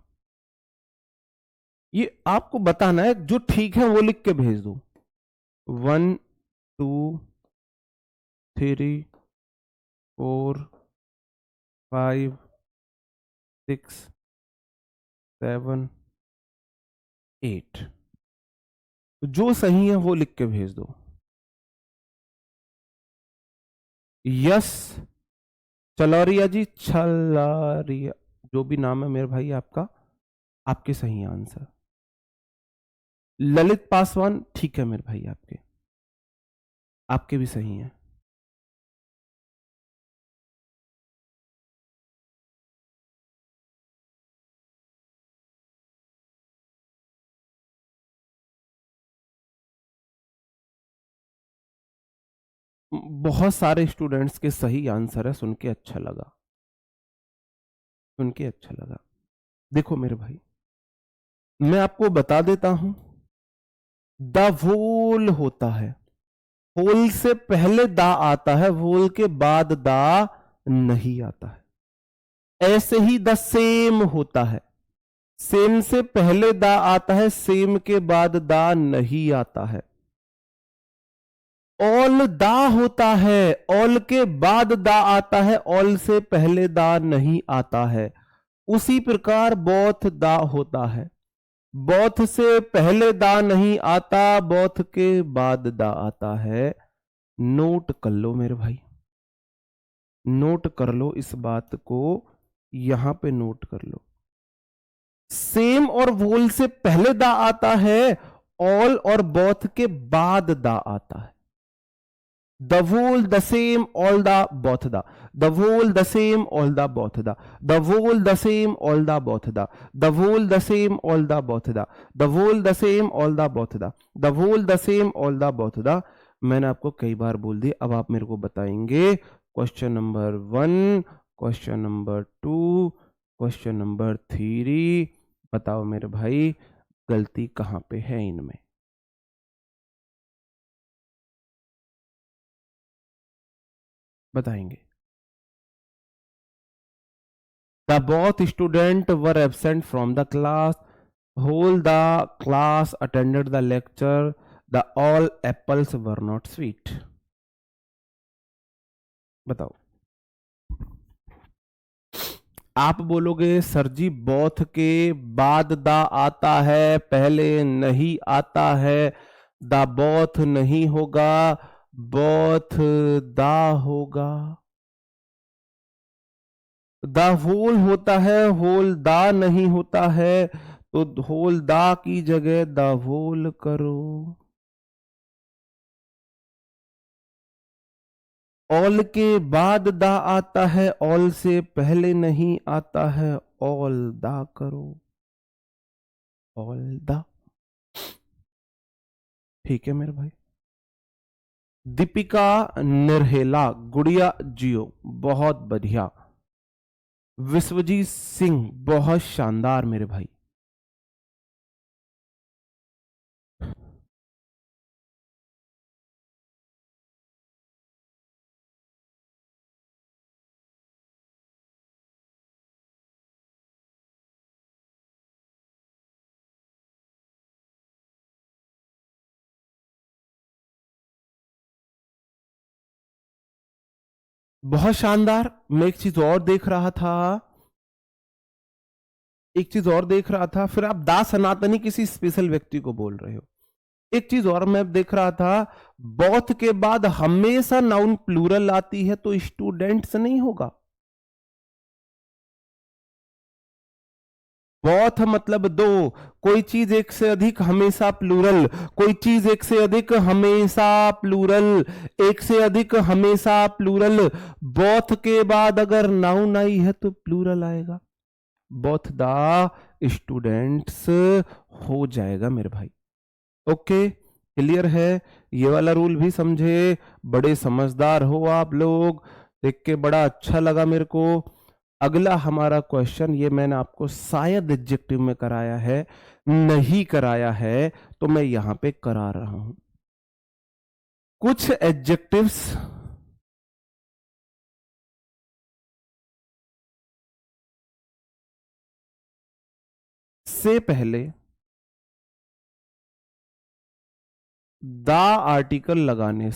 ये आपको बताना है, जो ठीक है वो लिख के भेज दो। 1 2 3 4 5 6 7 8, जो सही है वो लिख के भेज दो। यस चलौरिया जी, छलारिया, जो भी नाम है मेरे भाई आपका, आपके सही आंसर। ललित पासवान, ठीक है मेरे भाई, आपके आपके भी सही हैं। बहुत सारे स्टूडेंट्स के सही आंसर है, सुन के अच्छा लगा, सुन के अच्छा लगा। देखो मेरे भाई, मैं आपको बता देता हूं, द वोल होता है, होल से पहले दा आता है, वोल के बाद दा नहीं आता है। ऐसे ही द सेम होता है, सेम से पहले दा आता है, सेम के बाद दा नहीं आता है। ऑल दा होता है, ऑल के बाद दा आता है, ऑल से पहले दा नहीं आता है। उसी प्रकार बोथ दा होता है, बोथ से पहले दा नहीं आता, बोथ के बाद दा आता है। नोट कर लो मेरे भाई, नोट कर लो इस बात को, यहां पे नोट कर लो। सेम और वोल से पहले दा आता है, ऑल और बोथ के बाद दा आता है। the whole, the same, all the, both the, the whole, the same, all the, both the, the whole, the same, all the, both the, the whole, the same, all the, both the, the whole, the same, all the, both the, the whole, the same, all the, both the। मैंने आपको कई बार बोल दिया, अब आप मेरे को बताएंगे question number 1, question number 2, question number 3, बताओ मेरे भाई गलती कहां पे है इनमें। बताएंगे। The both students were absent from the class. Whole the class attended the lecture. The all apples were not sweet. बताओ। आप बोलोगे सर जी बोथ के बाद दा आता है, पहले नहीं आता है। दा बोथ नहीं होगा, बोथ दा होगा। द होल होता है, होल दा नहीं होता है, तो होल दा की जगह द होल करो। ऑल के बाद दा आता है, ऑल से पहले नहीं आता है, ऑल दा करो। ऑल दा। ठीक है मेरे भाई। दीपिका निर्हेला, गुड़िया जियो, बहुत बढ़िया। विश्वजीत सिंह, बहुत शानदार मेरे भाई। बहुत शानदार। मैं एक चीज और देख रहा था, फिर आप दास सनातनी किसी स्पेशल व्यक्ति को बोल रहे हो। एक चीज और मैं देख रहा था, बोथ के बाद हमेशा नाउन प्लूरल आती है, तो स्टूडेंट्स नहीं होगा। बोथ मतलब दो, कोई चीज एक से अधिक हमेशा प्लूरल, कोई चीज एक से अधिक हमेशा प्लूरल, एक से अधिक हमेशा प्लूरल। बोथ के बाद अगर नाउन आई है तो प्लूरल आएगा। बोथ द स्टूडेंट्स हो जाएगा मेरे भाई। ओके, क्लियर है। ये वाला रूल भी समझे, बड़े समझदार हो आप लोग, देख के बड़ा अच्छा लगा मेरे को। अगला हमारा क्वेश्चन, ये मैंने आपको शायद एडजेक्टिव में कराया है, नहीं कराया है तो मैं यहां पे करा रहा हूं। कुछ एडजेक्टिव्स से पहले द आर्टिकल लगाने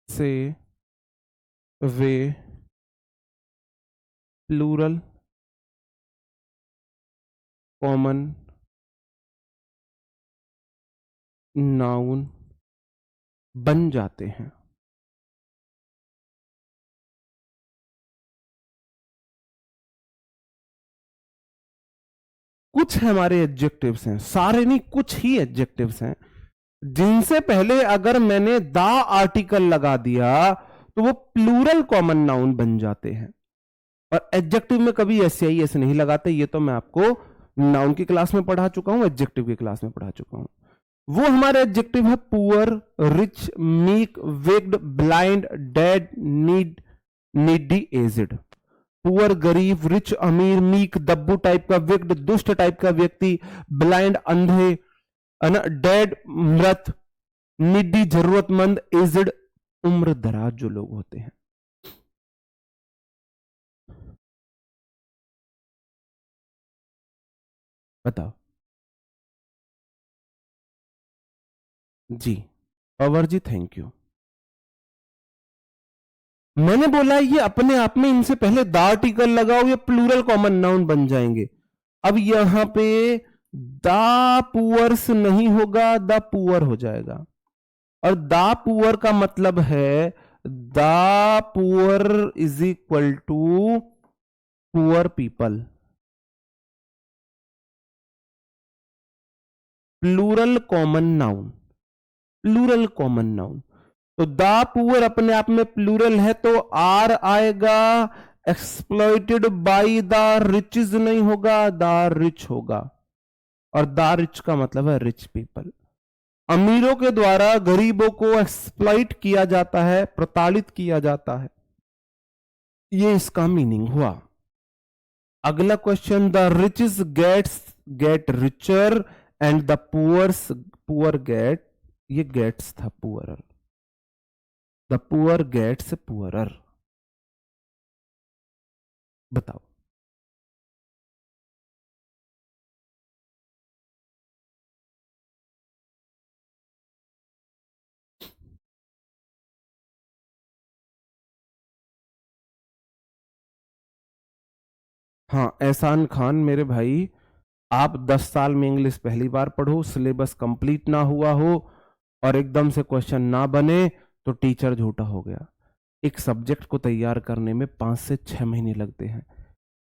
से वे प्लूरल कॉमन नाउन बन जाते हैं। कुछ हमारे एडजेक्टिव्स हैं, सारे नहीं, कुछ ही एडजेक्टिव्स हैं जिनसे पहले अगर मैंने द आर्टिकल लगा दिया तो वो प्लूरल कॉमन नाउन बन जाते हैं। और एडजेक्टिव में कभी एस नहीं लगाते, ये तो मैं आपको नाउन की क्लास में पढ़ा चुका हूं, एडजेक्टिव की क्लास में पढ़ा चुका हूं। वो हमारे एडजेक्टिव है poor, rich, meek, wicked, blind, dead, needy, edged. Poor गरीब, रिच अमीर, मीक दब्बू टाइप का, विक्ड दुष्ट टाइप का व्यक्ति, ब्लाइंड अंधे, डेड मृत, निडी जरूरतमंद, एजिड उम्र दराज जो लोग होते हैं। बताओ जी। Pawar ji thank you. मैंने बोला ये अपने आप में इनसे पहले द आर्टिकल लगाओ, ये प्लूरल कॉमन नाउन बन जाएंगे। अब यहां पे द पुअर्स नहीं होगा, द पुअर हो जाएगा। और द पुअर का मतलब है the poor is equal to poor people. Plural common noun, plural common noun. तो द पुअर अपने आप में प्लूरल है तो आर आएगा, एक्सप्लॉइटेड बाय द रिचेस नहीं होगा, द रिच होगा, और द रिच का मतलब है रिच पीपल। अमीरों के द्वारा गरीबों को एक्सप्लॉइट किया जाता है, प्रताड़ित किया जाता है, ये इसका मीनिंग हुआ। अगला question, the riches get richer and the poor get, ये गेट्स था poorer, the poor gets poorer. बताओ। हाँ एहसान खान मेरे भाई, आप 10 साल में इंग्लिश पहली बार पढ़ो, सिलेबस कंप्लीट ना हुआ हो और एकदम से क्वेश्चन ना बने तो टीचर झूठा हो गया। एक सब्जेक्ट को तैयार करने में 5 से 6 महीने लगते हैं।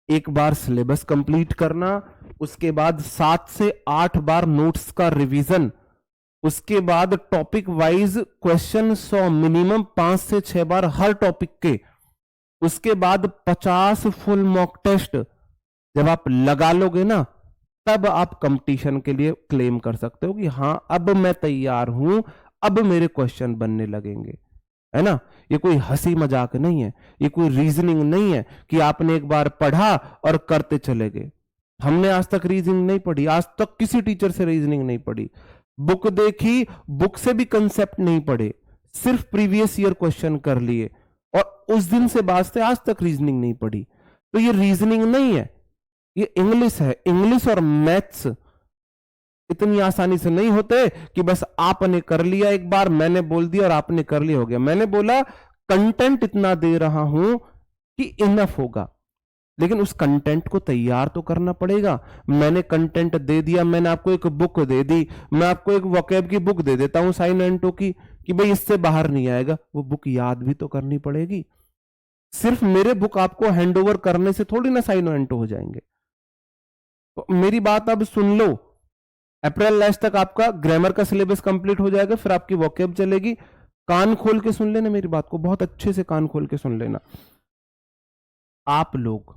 एक बार सिलेबस कंप्लीट करना, उसके बाद 7 से 8 बार नोट्स का रिवीजन, उसके बाद टॉपिक वाइज क्वेश्चन 100 मिनिमम 5 से 6 बार हर टॉपिक के, उसके बाद 50 फुल मॉक टेस्ट जब आप लगा लोगे ना, तब आप कंपटीशन के लिए क्लेम कर सकते हो कि हाँ अब मैं तैयार हूं, अब मेरे क्वेश्चन बनने लगेंगे, है ना। ये कोई हंसी मजाक नहीं है, ये कोई रीजनिंग नहीं है कि आपने एक बार पढ़ा और करते चले गए। हमने आज तक रीजनिंग नहीं पढ़ी, आज तक किसी टीचर से रीजनिंग नहीं पढ़ी, बुक देखी, बुक से भी कंसेप्ट नहीं पढ़े, सिर्फ प्रीवियस ईयर क्वेश्चन कर लिए और उस दिन से बाद से आज तक रीजनिंग नहीं पढ़ी। तो ये रीजनिंग नहीं है, ये इंग्लिश है। इंग्लिश और मैथ्स इतनी आसानी से नहीं होते कि बस आपने कर लिया, एक बार मैंने बोल दिया और आपने कर लिया हो गया। मैंने बोला कंटेंट इतना दे रहा हूं कि इनफ होगा, लेकिन उस कंटेंट को तैयार तो करना पड़ेगा। मैंने कंटेंट दे दिया, मैंने आपको एक बुक दे दी, मैं आपको एक वोकैब की बुक दे देता हूं साइन एंटो की, कि भाई इससे बाहर नहीं आएगा, वो बुक याद भी तो करनी पड़ेगी। सिर्फ मेरे बुक आपको हैंडओवर करने से थोड़ी ना साइन एंटो हो जाएंगे। तो मेरी बात अब सुन लो, अप्रैल लास्ट तक आपका ग्रामर का सिलेबस कंप्लीट हो जाएगा, फिर आपकी वोकैब चलेगी। कान खोल के सुन लेना मेरी बात को, बहुत अच्छे से कान खोल के सुन लेना। आप लोग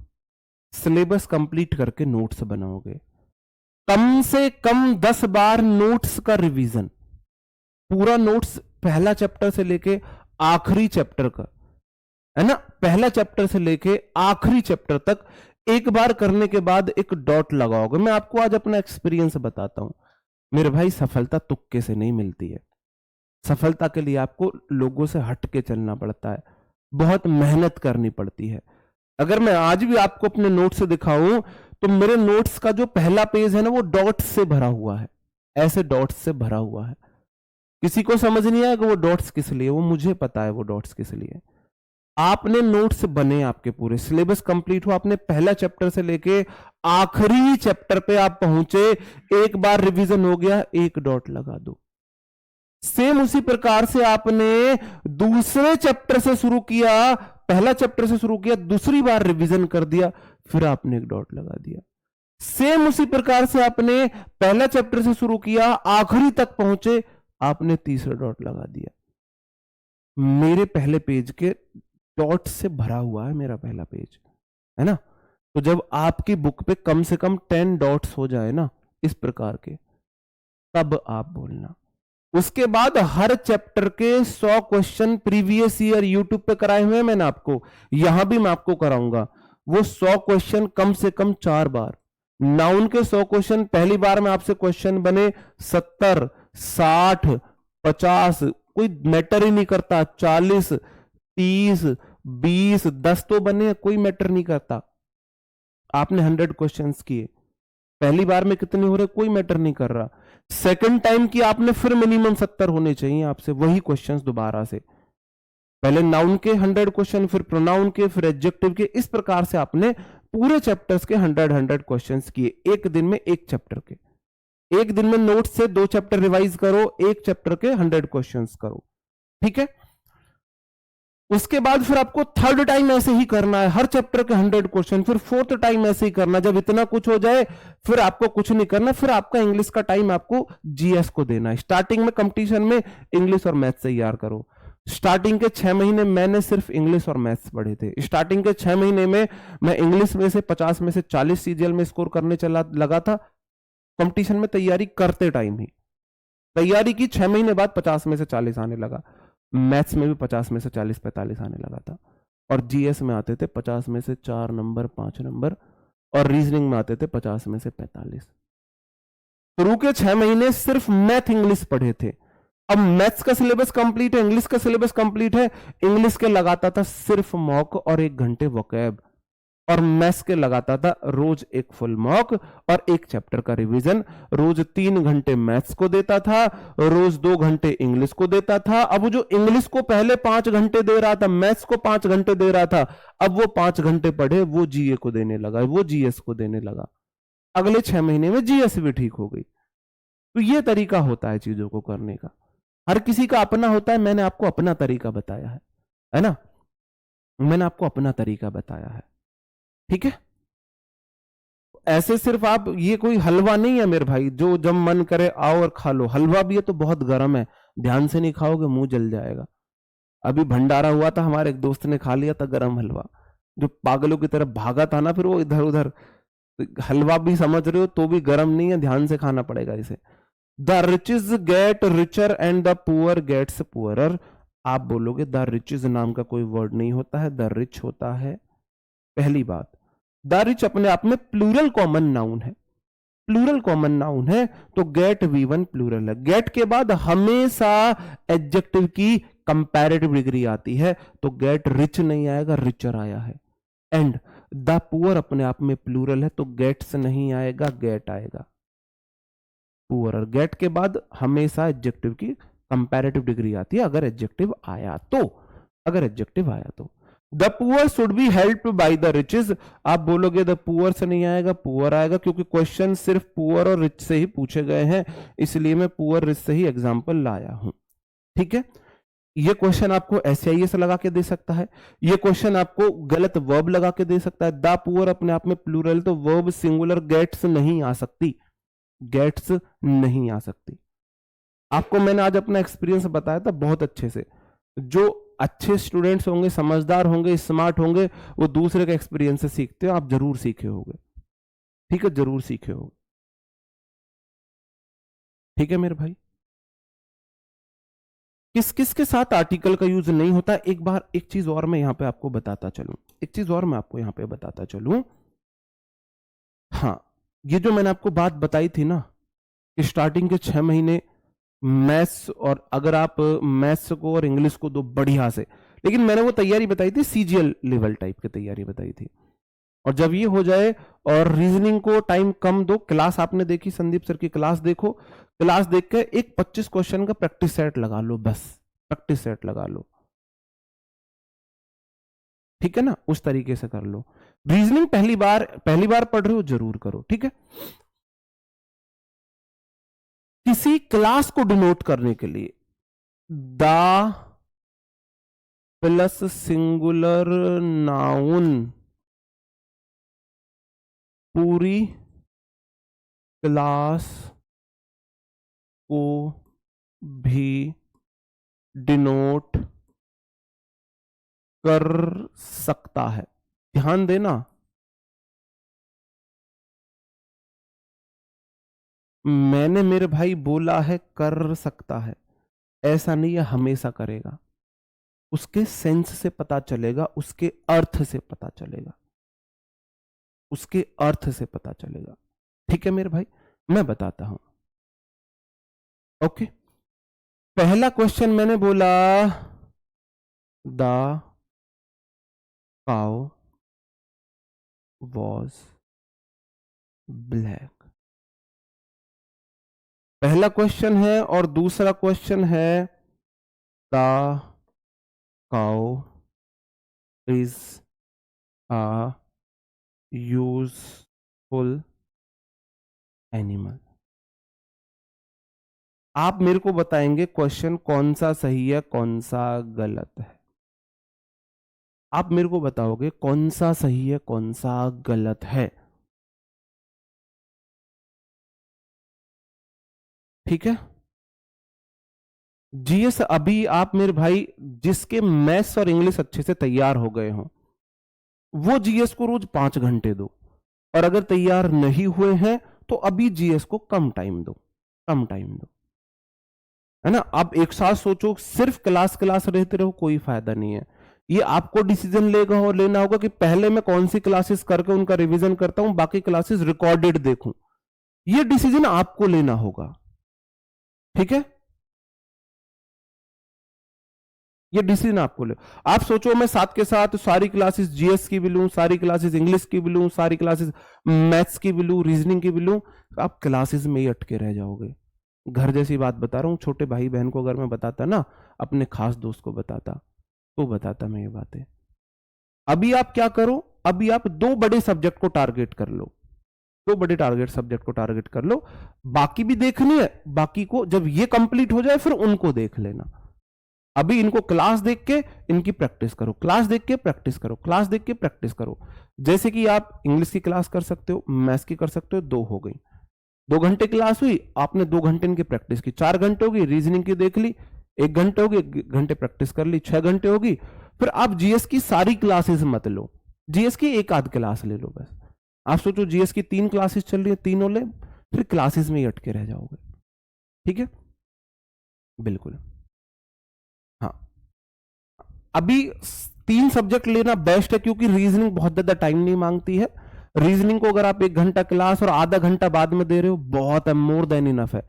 सिलेबस कंप्लीट करके नोट्स बनाओगे, कम से कम 10 बार नोट्स का रिवीजन, पूरा नोट्स पहला चैप्टर से लेके आखिरी चैप्टर का, है ना, पहला चैप्टर से लेके आखिरी चैप्टर तक एक बार करने के बाद एक डॉट लगाओगे। मैं आपको आज अपना एक्सपीरियंस बताता हूं मेरे भाई, सफलता तुक्के से नहीं मिलती है। सफलता के लिए आपको लोगों से हट के चलना पड़ता है, बहुत मेहनत करनी पड़ती है। अगर मैं आज भी आपको अपने नोट्स से दिखाऊं तो मेरे नोट्स का जो पहला पेज है ना, वो डॉट्स से भरा हुआ है, ऐसे डॉट्स से भरा हुआ है। किसी को समझ नहीं आएगा वो डॉट्स किस लिए, वो मुझे पता है वो डॉट्स किस लिए। आपने नोट्स बने, आपके पूरे सिलेबस कंप्लीट हो, आपने पहला चैप्टर से लेके आखिरी चैप्टर पे आप पहुंचे, एक बार रिवीजन हो गया, एक डॉट लगा दो। सेम उसी प्रकार से आपने दूसरे चैप्टर से शुरू किया, पहला चैप्टर से शुरू किया, दूसरी बार रिवीजन कर दिया, फिर आपने एक डॉट लगा दिया। सेम उसी प्रकार से आपने पहला चैप्टर से शुरू किया, आखिरी तक पहुंचे, आपने तीसरा डॉट लगा दिया। मेरे पहले पेज के डॉट से भरा हुआ है मेरा पहला पेज, है ना। तो जब आपकी बुक पे कम से कम 10 डॉट्स हो जाए ना इस प्रकार के, तब आप बोलना। उसके बाद हर चैप्टर के 100 क्वेश्चन प्रीवियस ईयर यूट्यूब पे कराए हुए हैं मैंने आपको, यहां भी मैं आपको कराऊंगा। वो 100 क्वेश्चन कम से कम 4 बार। नाउन के 100 क्वेश्चन पहली बार में आपसे क्वेश्चन बने 70, 60, 50, कोई मैटर ही नहीं करता, 40, 30, 20, 10 तो बने, कोई मैटर नहीं करता। आपने 100 क्वेश्चंस किए, पहली बार में कितने हो रहे कोई मैटर नहीं कर रहा। सेकंड टाइम की आपने फिर मिनिमम 70 होने चाहिए आपसे, वही क्वेश्चंस दोबारा से। पहले नाउन के 100 क्वेश्चन, फिर प्रोनाउन के, फिर एडजेक्टिव के, इस प्रकार से आपने पूरे चैप्टर्स के 100 क्वेश्चंस किए एक दिन में, एक चैप्टर के। एक दिन में नोट से 2 चैप्टर रिवाइज करो, एक चैप्टर के 100 क्वेश्चंस करो, ठीक है। उसके बाद फिर आपको थर्ड टाइम ऐसे ही करना है, हर चैप्टर के 100 क्वेश्चन, फिर फोर्थ टाइम ऐसे ही करना। जब इतना कुछ हो जाए फिर आपको कुछ नहीं करना, फिर आपका इंग्लिश का टाइम आपको जीएस को देना है। स्टार्टिंग में कंपटीशन में इंग्लिश और मैथ्स तैयार करो। स्टार्टिंग के 6 महीने मैंने सिर्फ इंग्लिश और मैथ्स पढ़े थे। स्टार्टिंग के 6 महीने में मैं इंग्लिश में से 50 में से 40 सीजीएल में स्कोर करने चला लगा था, कंपटीशन में तैयारी करते टाइम ही। तैयारी की 6 महीने बाद 50 में से 40 आने लगा। मैथ्स में भी 50 में से 40-45 आने लगा था। और जीएस में आते थे 50 में से 4 नंबर 5 नंबर, और रीजनिंग में आते थे 50 में से 45। शुरू के 6 महीने सिर्फ मैथ इंग्लिश पढ़े थे। अब मैथ्स का सिलेबस कंप्लीट है, इंग्लिश का सिलेबस कंप्लीट है। इंग्लिश के लगाता था सिर्फ मॉक और 1 घंटे वोकैब, और मैथ्स के लगाता था रोज एक फुल मॉक और 1 चैप्टर का रिवीजन। रोज 3 घंटे मैथ्स को देता था, रोज 2 घंटे इंग्लिश को देता था। अब वो जो इंग्लिश को पहले 5 घंटे दे रहा था, मैथ्स को 5 घंटे दे रहा था, अब वो 5 घंटे पढ़े वो जीए को देने लगा, वो जीएस को देने लगा। अगले 6 महीने में जीएस भी ठीक हो गई। तो ये तरीका होता है चीजों को करने का, हर किसी का अपना होता है। मैंने आपको अपना तरीका बताया है ना, मैंने आपको अपना तरीका बताया है, ठीक है। ऐसे सिर्फ आप, ये कोई हलवा नहीं है मेरे भाई जो जब मन करे आओ और खा लो। हलवा भी है तो बहुत गर्म है, ध्यान से नहीं खाओगे मुंह जल जाएगा। अभी भंडारा हुआ था, हमारे एक दोस्त ने खा लिया था गर्म हलवा, जो पागलों की तरफ भागा था ना, फिर वो इधर उधर। हलवा भी समझ रहे हो तो भी गर्म नहीं है, ध्यान से खाना पड़ेगा इसे। The riches get richer and the poor gets poorer. आप बोलोगे द रिचेस नाम का कोई वर्ड नहीं होता है, द रिच होता है। पहली बात, द रिच अपने आप में प्लूरल कॉमन नाउन है, प्लूरल कॉमन नाउन है, तो गेट V1 प्लूरल है। गेट के बाद हमेशा एडजेक्टिव की कंपैरेटिव डिग्री आती है, तो गेट रिच नहीं आएगा, रिचर आया है। एंड द पुअर अपने आप में प्लूरल है, तो गेट्स नहीं आएगा, गेट आएगा। पुअर, गेट के बाद हमेशा एडजेक्टिव की कंपैरेटिव डिग्री आती है, अगर एडजेक्टिव आया तो, अगर एडजेक्टिव आया तो। The poor should be helped by the riches. आप बोलोगे द पुअर से नहीं आएगा, पुअर आएगा, क्योंकि क्वेश्चन सिर्फ पुअर और रिच से ही पूछे गए हैं, इसलिए मैं पुअर रिच से ही एग्जांपल लाया हूं, ठीक है। ये क्वेश्चन आपको एसआईएस लगा के दे सकता है, ये क्वेश्चन आपको गलत वर्ब लगा के दे सकता है। द पुअर अपने आप में प्लूरल, तो वर्ब सिंगुलर गेट्स नहीं आ सकती, गेट्स नहीं आ सकती। आपको मैंने आज अपना एक्सपीरियंस बताया था बहुत अच्छे से। जो अच्छे स्टूडेंट्स होंगे, समझदार होंगे, स्मार्ट होंगे, वो दूसरे के एक्सपीरियंस से सीखते हो। आप जरूर सीखे होंगे, ठीक है, जरूर सीखे होंगे, ठीक है मेरे भाई। किस किस के साथ आर्टिकल का यूज नहीं होता, एक बार एक चीज और मैं यहां पे आपको बताता चलूं, एक चीज और मैं आपको यहां पे बताता चलूं। हाँ, ये जो मैंने आपको बात बताई थी ना कि स्टार्टिंग के 6 महीने मैथ्स, और अगर आप मैथ्स को और इंग्लिश को दो बढ़िया से, लेकिन मैंने वो तैयारी बताई थी सीजीएल लेवल टाइप की तैयारी बताई थी। और जब ये हो जाए और रीजनिंग को टाइम कम दो, क्लास आपने देखी संदीप सर की क्लास देखो, क्लास देख के एक 25 क्वेश्चन का प्रैक्टिस सेट लगा लो, बस प्रैक्टिस सेट लगा लो, ठीक है ना, उस तरीके से कर लो। रीजनिंग पहली बार पढ़ रहे हो जरूर करो, ठीक है। किसी क्लास को डिनोट करने के लिए द प्लस सिंगुलर नाउन पूरी क्लास को भी डिनोट कर सकता है। ध्यान देना, मैंने मेरे भाई बोला है कर सकता है, ऐसा नहीं है हमेशा करेगा। उसके सेंस से पता चलेगा, उसके अर्थ से पता चलेगा, उसके अर्थ से पता चलेगा, ठीक है मेरे भाई। मैं बताता हूं, ओके। पहला क्वेश्चन मैंने बोला द काउ वॉज ब्लैक, पहला क्वेश्चन है। और दूसरा क्वेश्चन है the cow is a useful animal. आप मेरे को बताएंगे क्वेश्चन कौन सा सही है कौन सा गलत है। आप मेरे को बताओगे कौन सा सही है कौन सा गलत है। ठीक है। जीएस अभी आप मेरे भाई जिसके मैथ्स और इंग्लिश अच्छे से तैयार हो गए हो वो जीएस को रोज 5 घंटे दो, और अगर तैयार नहीं हुए हैं तो अभी जीएस को कम टाइम दो, कम टाइम दो, है ना। आप एक साथ सोचो सिर्फ क्लास क्लास रहते रहो कोई फायदा नहीं है। ये आपको डिसीजन लेगा और लेना होगा कि पहले मैं कौन सी क्लासेस करके उनका रिवीजन करता हूं, बाकी क्लासेस रिकॉर्डेड देखूं। ये डिसीजन आपको लेना होगा। ठीक है, ये डिसीजन आपको ले। आप सोचो मैं साथ के साथ सारी क्लासेस जीएस की भी लूं, सारी क्लासेस इंग्लिश की भी लूं, सारी क्लासेस मैथ्स की भी लूं, रीजनिंग की भी लूं, आप क्लासेस में ही अटके रह जाओगे। घर जैसी बात बता रहा हूं, छोटे भाई बहन को अगर मैं बताता ना, अपने खास दोस्त को बताता, तो बताता मैं ये बातें। अभी आप क्या करो, अभी आप दो बड़े सब्जेक्ट को टारगेट कर लो, दो बड़े टारगेट सब्जेक्ट को टारगेट कर लो, बाकी भी देखनी है, बाकी को जब ये कंप्लीट हो जाए फिर उनको देख लेना। अभी इनको क्लास देख के इनकी प्रैक्टिस करो, क्लास देख के प्रैक्टिस करो, क्लास देख के प्रैक्टिस करो। जैसे कि आप इंग्लिश की क्लास कर सकते हो, मैथ्स की कर सकते हो, 2 हो गई, 2 घंटे क्लास हुई, आपने 2 घंटे इनकी प्रैक्टिस की, 4 घंटे होगी, रीजनिंग की देख ली, 1 घंटे होगी, 1 घंटे प्रैक्टिस कर ली, 6 घंटे होगी। फिर आप जीएस की सारी क्लासेस मत लो, जीएस की एक आध क्लास ले लो बस। आप सोचो जीएस की 3 क्लासेस चल रही है, तीनों ले, फिर क्लासेस में ही अटके रह जाओगे। ठीक है, बिल्कुल। हाँ, अभी 3 सब्जेक्ट लेना बेस्ट है, क्योंकि रीजनिंग बहुत ज्यादा टाइम नहीं मांगती है। रीजनिंग को अगर आप 1 घंटा क्लास और आधा घंटा बाद में दे रहे हो, बहुत है, मोर देन इनफ है।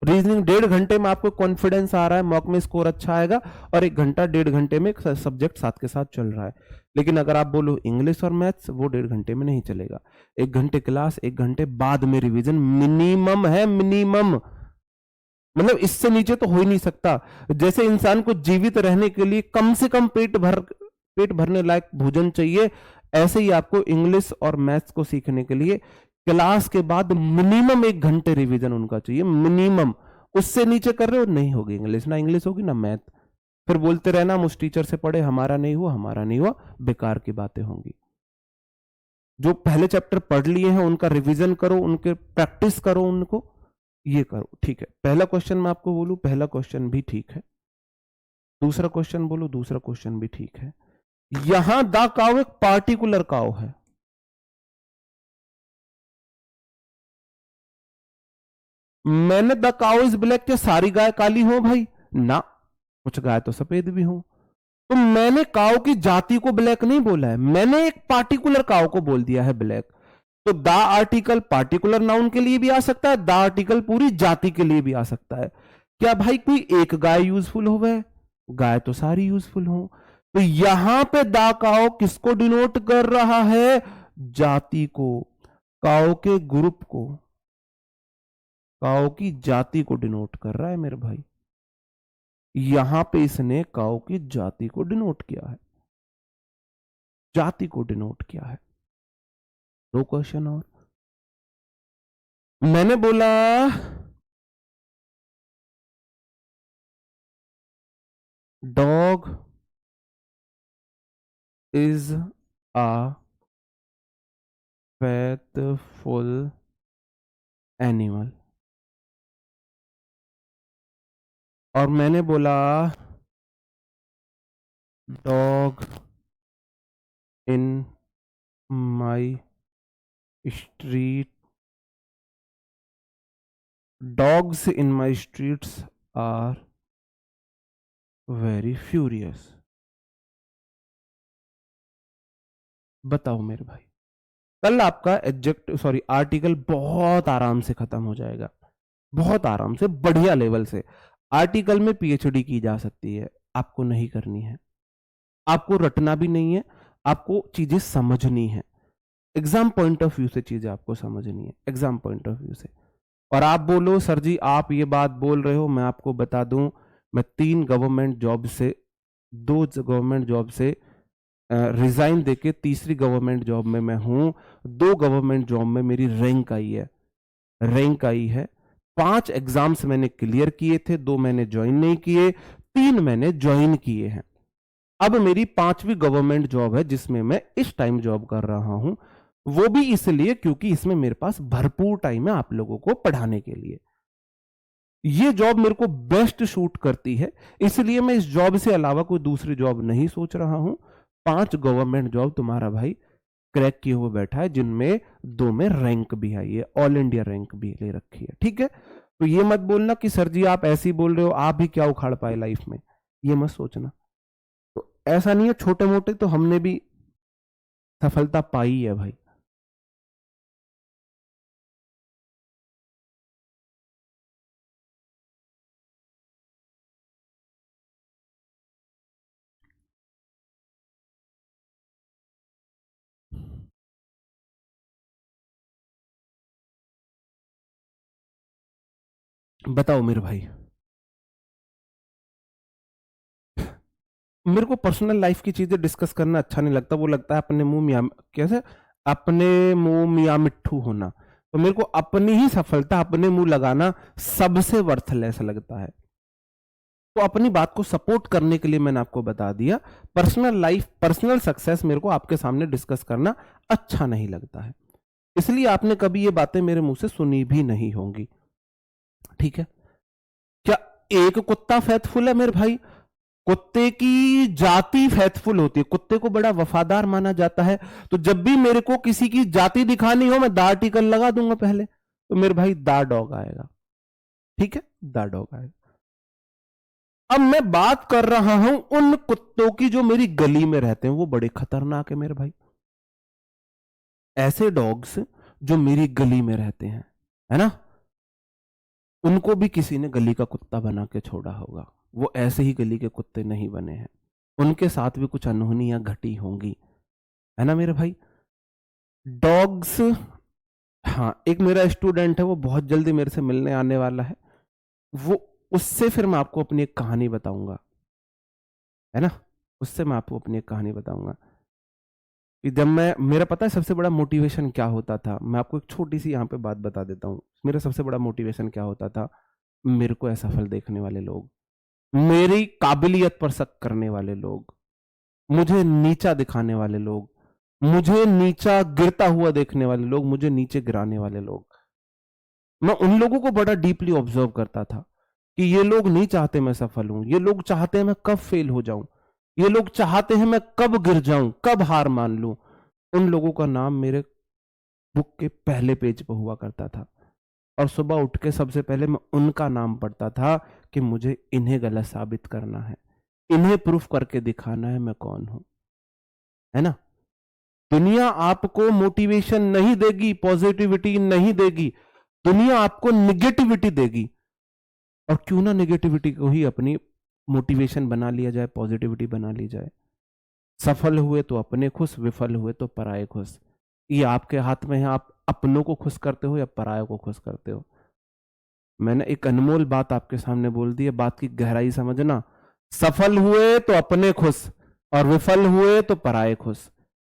रीजनिंग 1.5 घंटे में आपको कॉन्फिडेंस आ रहा है, मॉक में स्कोर अच्छा आएगा, और 1 घंटा 1.5 घंटे में सब्जेक्ट साथ के साथ चल रहा है। लेकिन अगर आप बोलो इंग्लिश और मैथ्स, वो 1.5 घंटे में नहीं चलेगा। 1 घंटे क्लास, 1 घंटे बाद में रिविजन मिनिमम है, मिनिमम, मतलब इससे नीचे तो हो ही नहीं सकता। जैसे इंसान को जीवित रहने के लिए कम से कम पेट भरने लायक भोजन चाहिए, ऐसे ही आपको इंग्लिश और मैथ्स को सीखने के लिए क्लास के बाद मिनिमम 1 घंटे रिवीजन उनका चाहिए, मिनिमम। उससे नीचे कर रहे हो, नहीं होगी इंग्लिश, ना इंग्लिश होगी ना मैथ, फिर बोलते रहना हम उस टीचर से पढ़े, हमारा नहीं हुआ, हमारा नहीं हुआ, बेकार की बातें होंगी। जो पहले चैप्टर पढ़ लिए हैं उनका रिवीजन करो, उनके प्रैक्टिस करो, उनको ये करो। ठीक है, पहला क्वेश्चन मैं आपको बोलूं, पहला क्वेश्चन भी ठीक है, दूसरा क्वेश्चन बोलो, दूसरा क्वेश्चन भी ठीक है। यहां द काउ एक पार्टिकुलर काउ है, मैंने द काउ इज ब्लैक क्या सारी गाय काली हो भाई? ना, कुछ गाय तो सफेद भी हो। तो मैंने काउ की जाति को ब्लैक नहीं बोला है, मैंने एक पार्टिकुलर काउ को बोल दिया है ब्लैक। तो द आर्टिकल पार्टिकुलर नाउन के लिए भी आ सकता है, द आर्टिकल पूरी जाति के लिए भी आ सकता है। क्या भाई कोई एक गाय यूजफुल हो गए? गाय तो सारी यूजफुल हो। तो यहां पे द काउ किसको डिनोट कर रहा है? जाति को, काउ के ग्रुप को, काउ की जाति को डिनोट कर रहा है मेरे भाई। यहां पे इसने काउ की जाति को डिनोट किया है, जाति को डिनोट किया है। 2 क्वेश्चन और मैंने बोला dog is a faithful animal, और मैंने बोला dog in my street, dogs in my streets are very furious. बताओ मेरे भाई, कल आपका एडजेक्ट सॉरी आर्टिकल बहुत आराम से खत्म हो जाएगा, बहुत आराम से, बढ़िया लेवल से। आर्टिकल में पीएचडी की जा सकती है, आपको नहीं करनी है, आपको रटना भी नहीं है, आपको चीजें समझनी है, एग्जाम पॉइंट ऑफ व्यू से चीजें आपको समझनी है, एग्जाम पॉइंट ऑफ व्यू से। और आप बोलो सर जी आप ये बात बोल रहे हो, मैं आपको बता दूं, मैं 3 गवर्नमेंट जॉब से, 2 गवर्नमेंट जॉब से रिजाइन देके तीसरी गवर्नमेंट जॉब में मैं हूं। 2 गवर्नमेंट जॉब में मेरी रैंक आई है, रैंक आई है। 5 एग्जाम्स मैंने क्लियर किए थे, 2 मैंने ज्वाइन नहीं किए, 3 मैंने ज्वाइन किए हैं। अब मेरी 5वीं गवर्नमेंट जॉब है जिसमें मैं इस टाइम जॉब कर रहा हूं, वो भी इसलिए क्योंकि इसमें मेरे पास भरपूर टाइम है आप लोगों को पढ़ाने के लिए। ये जॉब मेरे को बेस्ट शूट करती है, इसलिए मैं इस जॉब से अलावा कोई दूसरी जॉब नहीं सोच रहा हूं। 5 गवर्नमेंट जॉब तुम्हारा भाई क्रैक किए हुए बैठा है, जिनमें 2 में रैंक भी आई है, ऑल इंडिया रैंक भी ले रखी है। ठीक है, तो ये मत बोलना कि सर जी आप ऐसे ही बोल रहे हो, आप भी क्या उखाड़ पाए लाइफ में, ये मत सोचना। तो ऐसा नहीं है, छोटे मोटे तो हमने भी सफलता पाई है भाई। बताओ मेरे भाई, मेरे को पर्सनल लाइफ की चीजें डिस्कस करना अच्छा नहीं लगता, वो लगता है अपने मुंह मियाँ, कैसे अपने मुंह मियाँ मिट्ठू होना। तो मेरे को अपनी ही सफलता अपने मुंह लगाना सबसे वर्थलेस लगता है। तो अपनी बात को सपोर्ट करने के लिए मैंने आपको बता दिया, पर्सनल लाइफ पर्सनल सक्सेस मेरे को आपके सामने डिस्कस करना अच्छा नहीं लगता है, इसलिए आपने कभी ये बातें मेरे मुंह से सुनी भी नहीं होंगी। ठीक है, क्या एक कुत्ता फेथफुल है मेरे भाई? कुत्ते की जाति फेथफुल होती है, कुत्ते को बड़ा वफादार माना जाता है। तो जब भी मेरे को किसी की जाति दिखानी हो, मैं दा आर्टिकल लगा दूंगा पहले, तो मेरे भाई दा डॉग आएगा। ठीक है, दा डॉग आएगा। अब मैं बात कर रहा हूं उन कुत्तों की जो मेरी गली में रहते हैं, वो बड़े खतरनाक है मेरे भाई। ऐसे डॉग्स जो मेरी गली में रहते हैं, है ना, उनको भी किसी ने गली का कुत्ता बना के छोड़ा होगा, वो ऐसे ही गली के कुत्ते नहीं बने हैं, उनके साथ भी कुछ अनहोनियां घटी होंगी, है ना मेरे भाई। डॉग्स, हाँ, एक मेरा स्टूडेंट है, वो बहुत जल्दी मेरे से मिलने आने वाला है, वो उससे फिर मैं आपको अपनी एक कहानी बताऊंगा, है ना, उससे मैं आपको अपनी एक कहानी बताऊंगा कि जब मैं, मेरा पता है सबसे बड़ा मोटिवेशन क्या होता था। मैं आपको एक छोटी सी यहाँ पे बात बता देता हूँ, मेरा सबसे बड़ा मोटिवेशन क्या होता था। मेरे को असफल देखने वाले लोग, मेरी काबिलियत पर शक करने वाले लोग, मुझे नीचा दिखाने वाले लोग, मुझे नीचा गिरता हुआ देखने वाले लोग, मुझे नीचे गिराने वाले लोग, मैं उन लोगों को बड़ा डीपली ऑब्जर्व करता था कि ये लोग नहीं चाहते मैं सफल हूं, ये लोग चाहते हैं मैं कब फेल हो जाऊं, ये लोग चाहते हैं मैं कब गिर जाऊं, कब हार मान लूं। उन लोगों का नाम मेरे बुक के पहले पेज पर हुआ करता था, और सुबह उठ के सबसे पहले मैं उनका नाम पढ़ता था कि मुझे इन्हें गलत साबित करना है, इन्हें प्रूफ करके दिखाना है मैं कौन हूं, है ना। दुनिया आपको मोटिवेशन नहीं देगी, पॉजिटिविटी नहीं देगी, दुनिया आपको निगेटिविटी देगी। और क्यों ना निगेटिविटी को ही अपनी मोटिवेशन बना लिया जाए, पॉजिटिविटी बना ली जाए। सफल हुए तो अपने खुश, विफल हुए तो पराये खुश। ये आपके हाथ में है, आप अपनों को खुश करते हो या परायों को खुश करते हो। मैंने एक अनमोल बात आपके सामने बोल दी है, बात की गहराई समझना। सफल हुए तो अपने खुश और विफल हुए तो पराये खुश।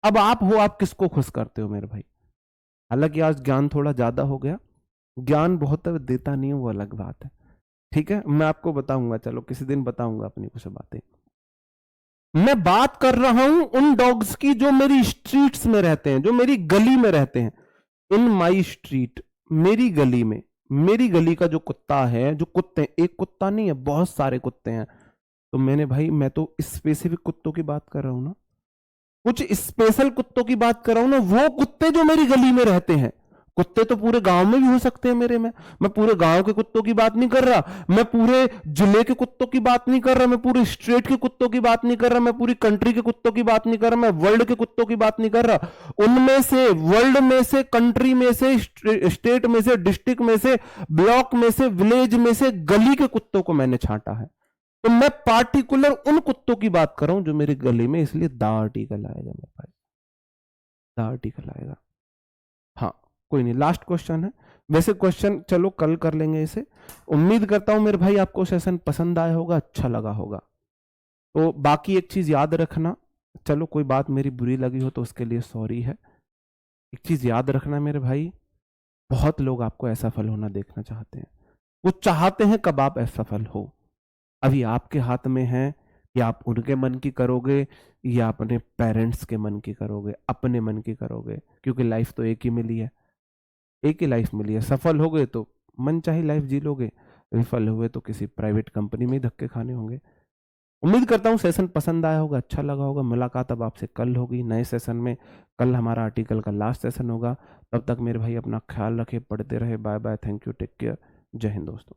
अब आप हो, आप किसको खुश करते हो मेरे भाई। हालांकि आज ज्ञान थोड़ा ज्यादा हो गया, ज्ञान बहुत देता नहीं है, वो अलग बात है। ठीक है, मैं आपको बताऊंगा, चलो किसी दिन बताऊंगा अपनी कुछ बातें। मैं बात कर रहा हूं उन डॉग्स की जो मेरी स्ट्रीट्स में रहते हैं, जो मेरी गली में रहते हैं। इन माई स्ट्रीट, मेरी गली में, मेरी गली का जो कुत्ता है, जो कुत्ते, एक कुत्ता नहीं है, बहुत सारे कुत्ते हैं। तो मैंने भाई, मैं तो स्पेसिफिक कुत्तों की बात कर रहा हूं ना, कुछ स्पेशल कुत्तों की बात कर रहा हूं ना, वो कुत्ते जो मेरी गली में रहते हैं। कुत्ते तो पूरे गांव में भी हो सकते हैं मेरे में, मैं पूरे गांव के कुत्तों की बात नहीं कर रहा, मैं पूरे जिले के कुत्तों की बात नहीं कर रहा, मैं पूरे स्टेट के कुत्तों की बात नहीं कर रहा, मैं पूरी कंट्री के कुत्तों की बात नहीं कर रहा, मैं वर्ल्ड के कुत्तों की बात नहीं कर रहा। उनमें से, वर्ल्ड में से, कंट्री में से, स्टेट में से, डिस्ट्रिक्ट में से, ब्लॉक में से, विलेज में से, गली के कुत्तों को मैंने छांटा है। तो मैं पार्टिकुलर उन कुत्तों की बात कर रहा हूं जो मेरे गले में, इसलिए द आर्टिकल आएगा मेरे पास, द आर्टिकल आएगा। हाँ, कोई नहीं, लास्ट क्वेश्चन है, वैसे क्वेश्चन चलो कल कर लेंगे इसे। उम्मीद करता हूं मेरे भाई आपको सेशन पसंद आया होगा, अच्छा लगा होगा। तो बाकी एक चीज याद रखना, चलो कोई बात मेरी बुरी लगी हो तो उसके लिए सॉरी है। एक चीज याद रखना मेरे भाई, बहुत लोग आपको असफल होना देखना चाहते हैं, वो चाहते हैं कब आप असफल हो। अभी आपके हाथ में है या आप उनके मन की करोगे या अपने पेरेंट्स के मन की करोगे, अपने मन की करोगे, क्योंकि लाइफ तो एक ही मिली है, एक ही लाइफ मिली है। सफल हो गए तो मन चाही लाइफ जी लोगे, विफल हुए तो किसी प्राइवेट कंपनी में ही धक्के खाने होंगे। उम्मीद करता हूँ सेशन पसंद आया होगा, अच्छा लगा होगा। मुलाकात अब आपसे कल होगी नए सेशन में। कल हमारा आर्टिकल का लास्ट सेशन होगा। तब तक मेरे भाई अपना ख्याल रखे, पढ़ते रहे। Bye bye, thank you, take care, जय हिंद दोस्तों।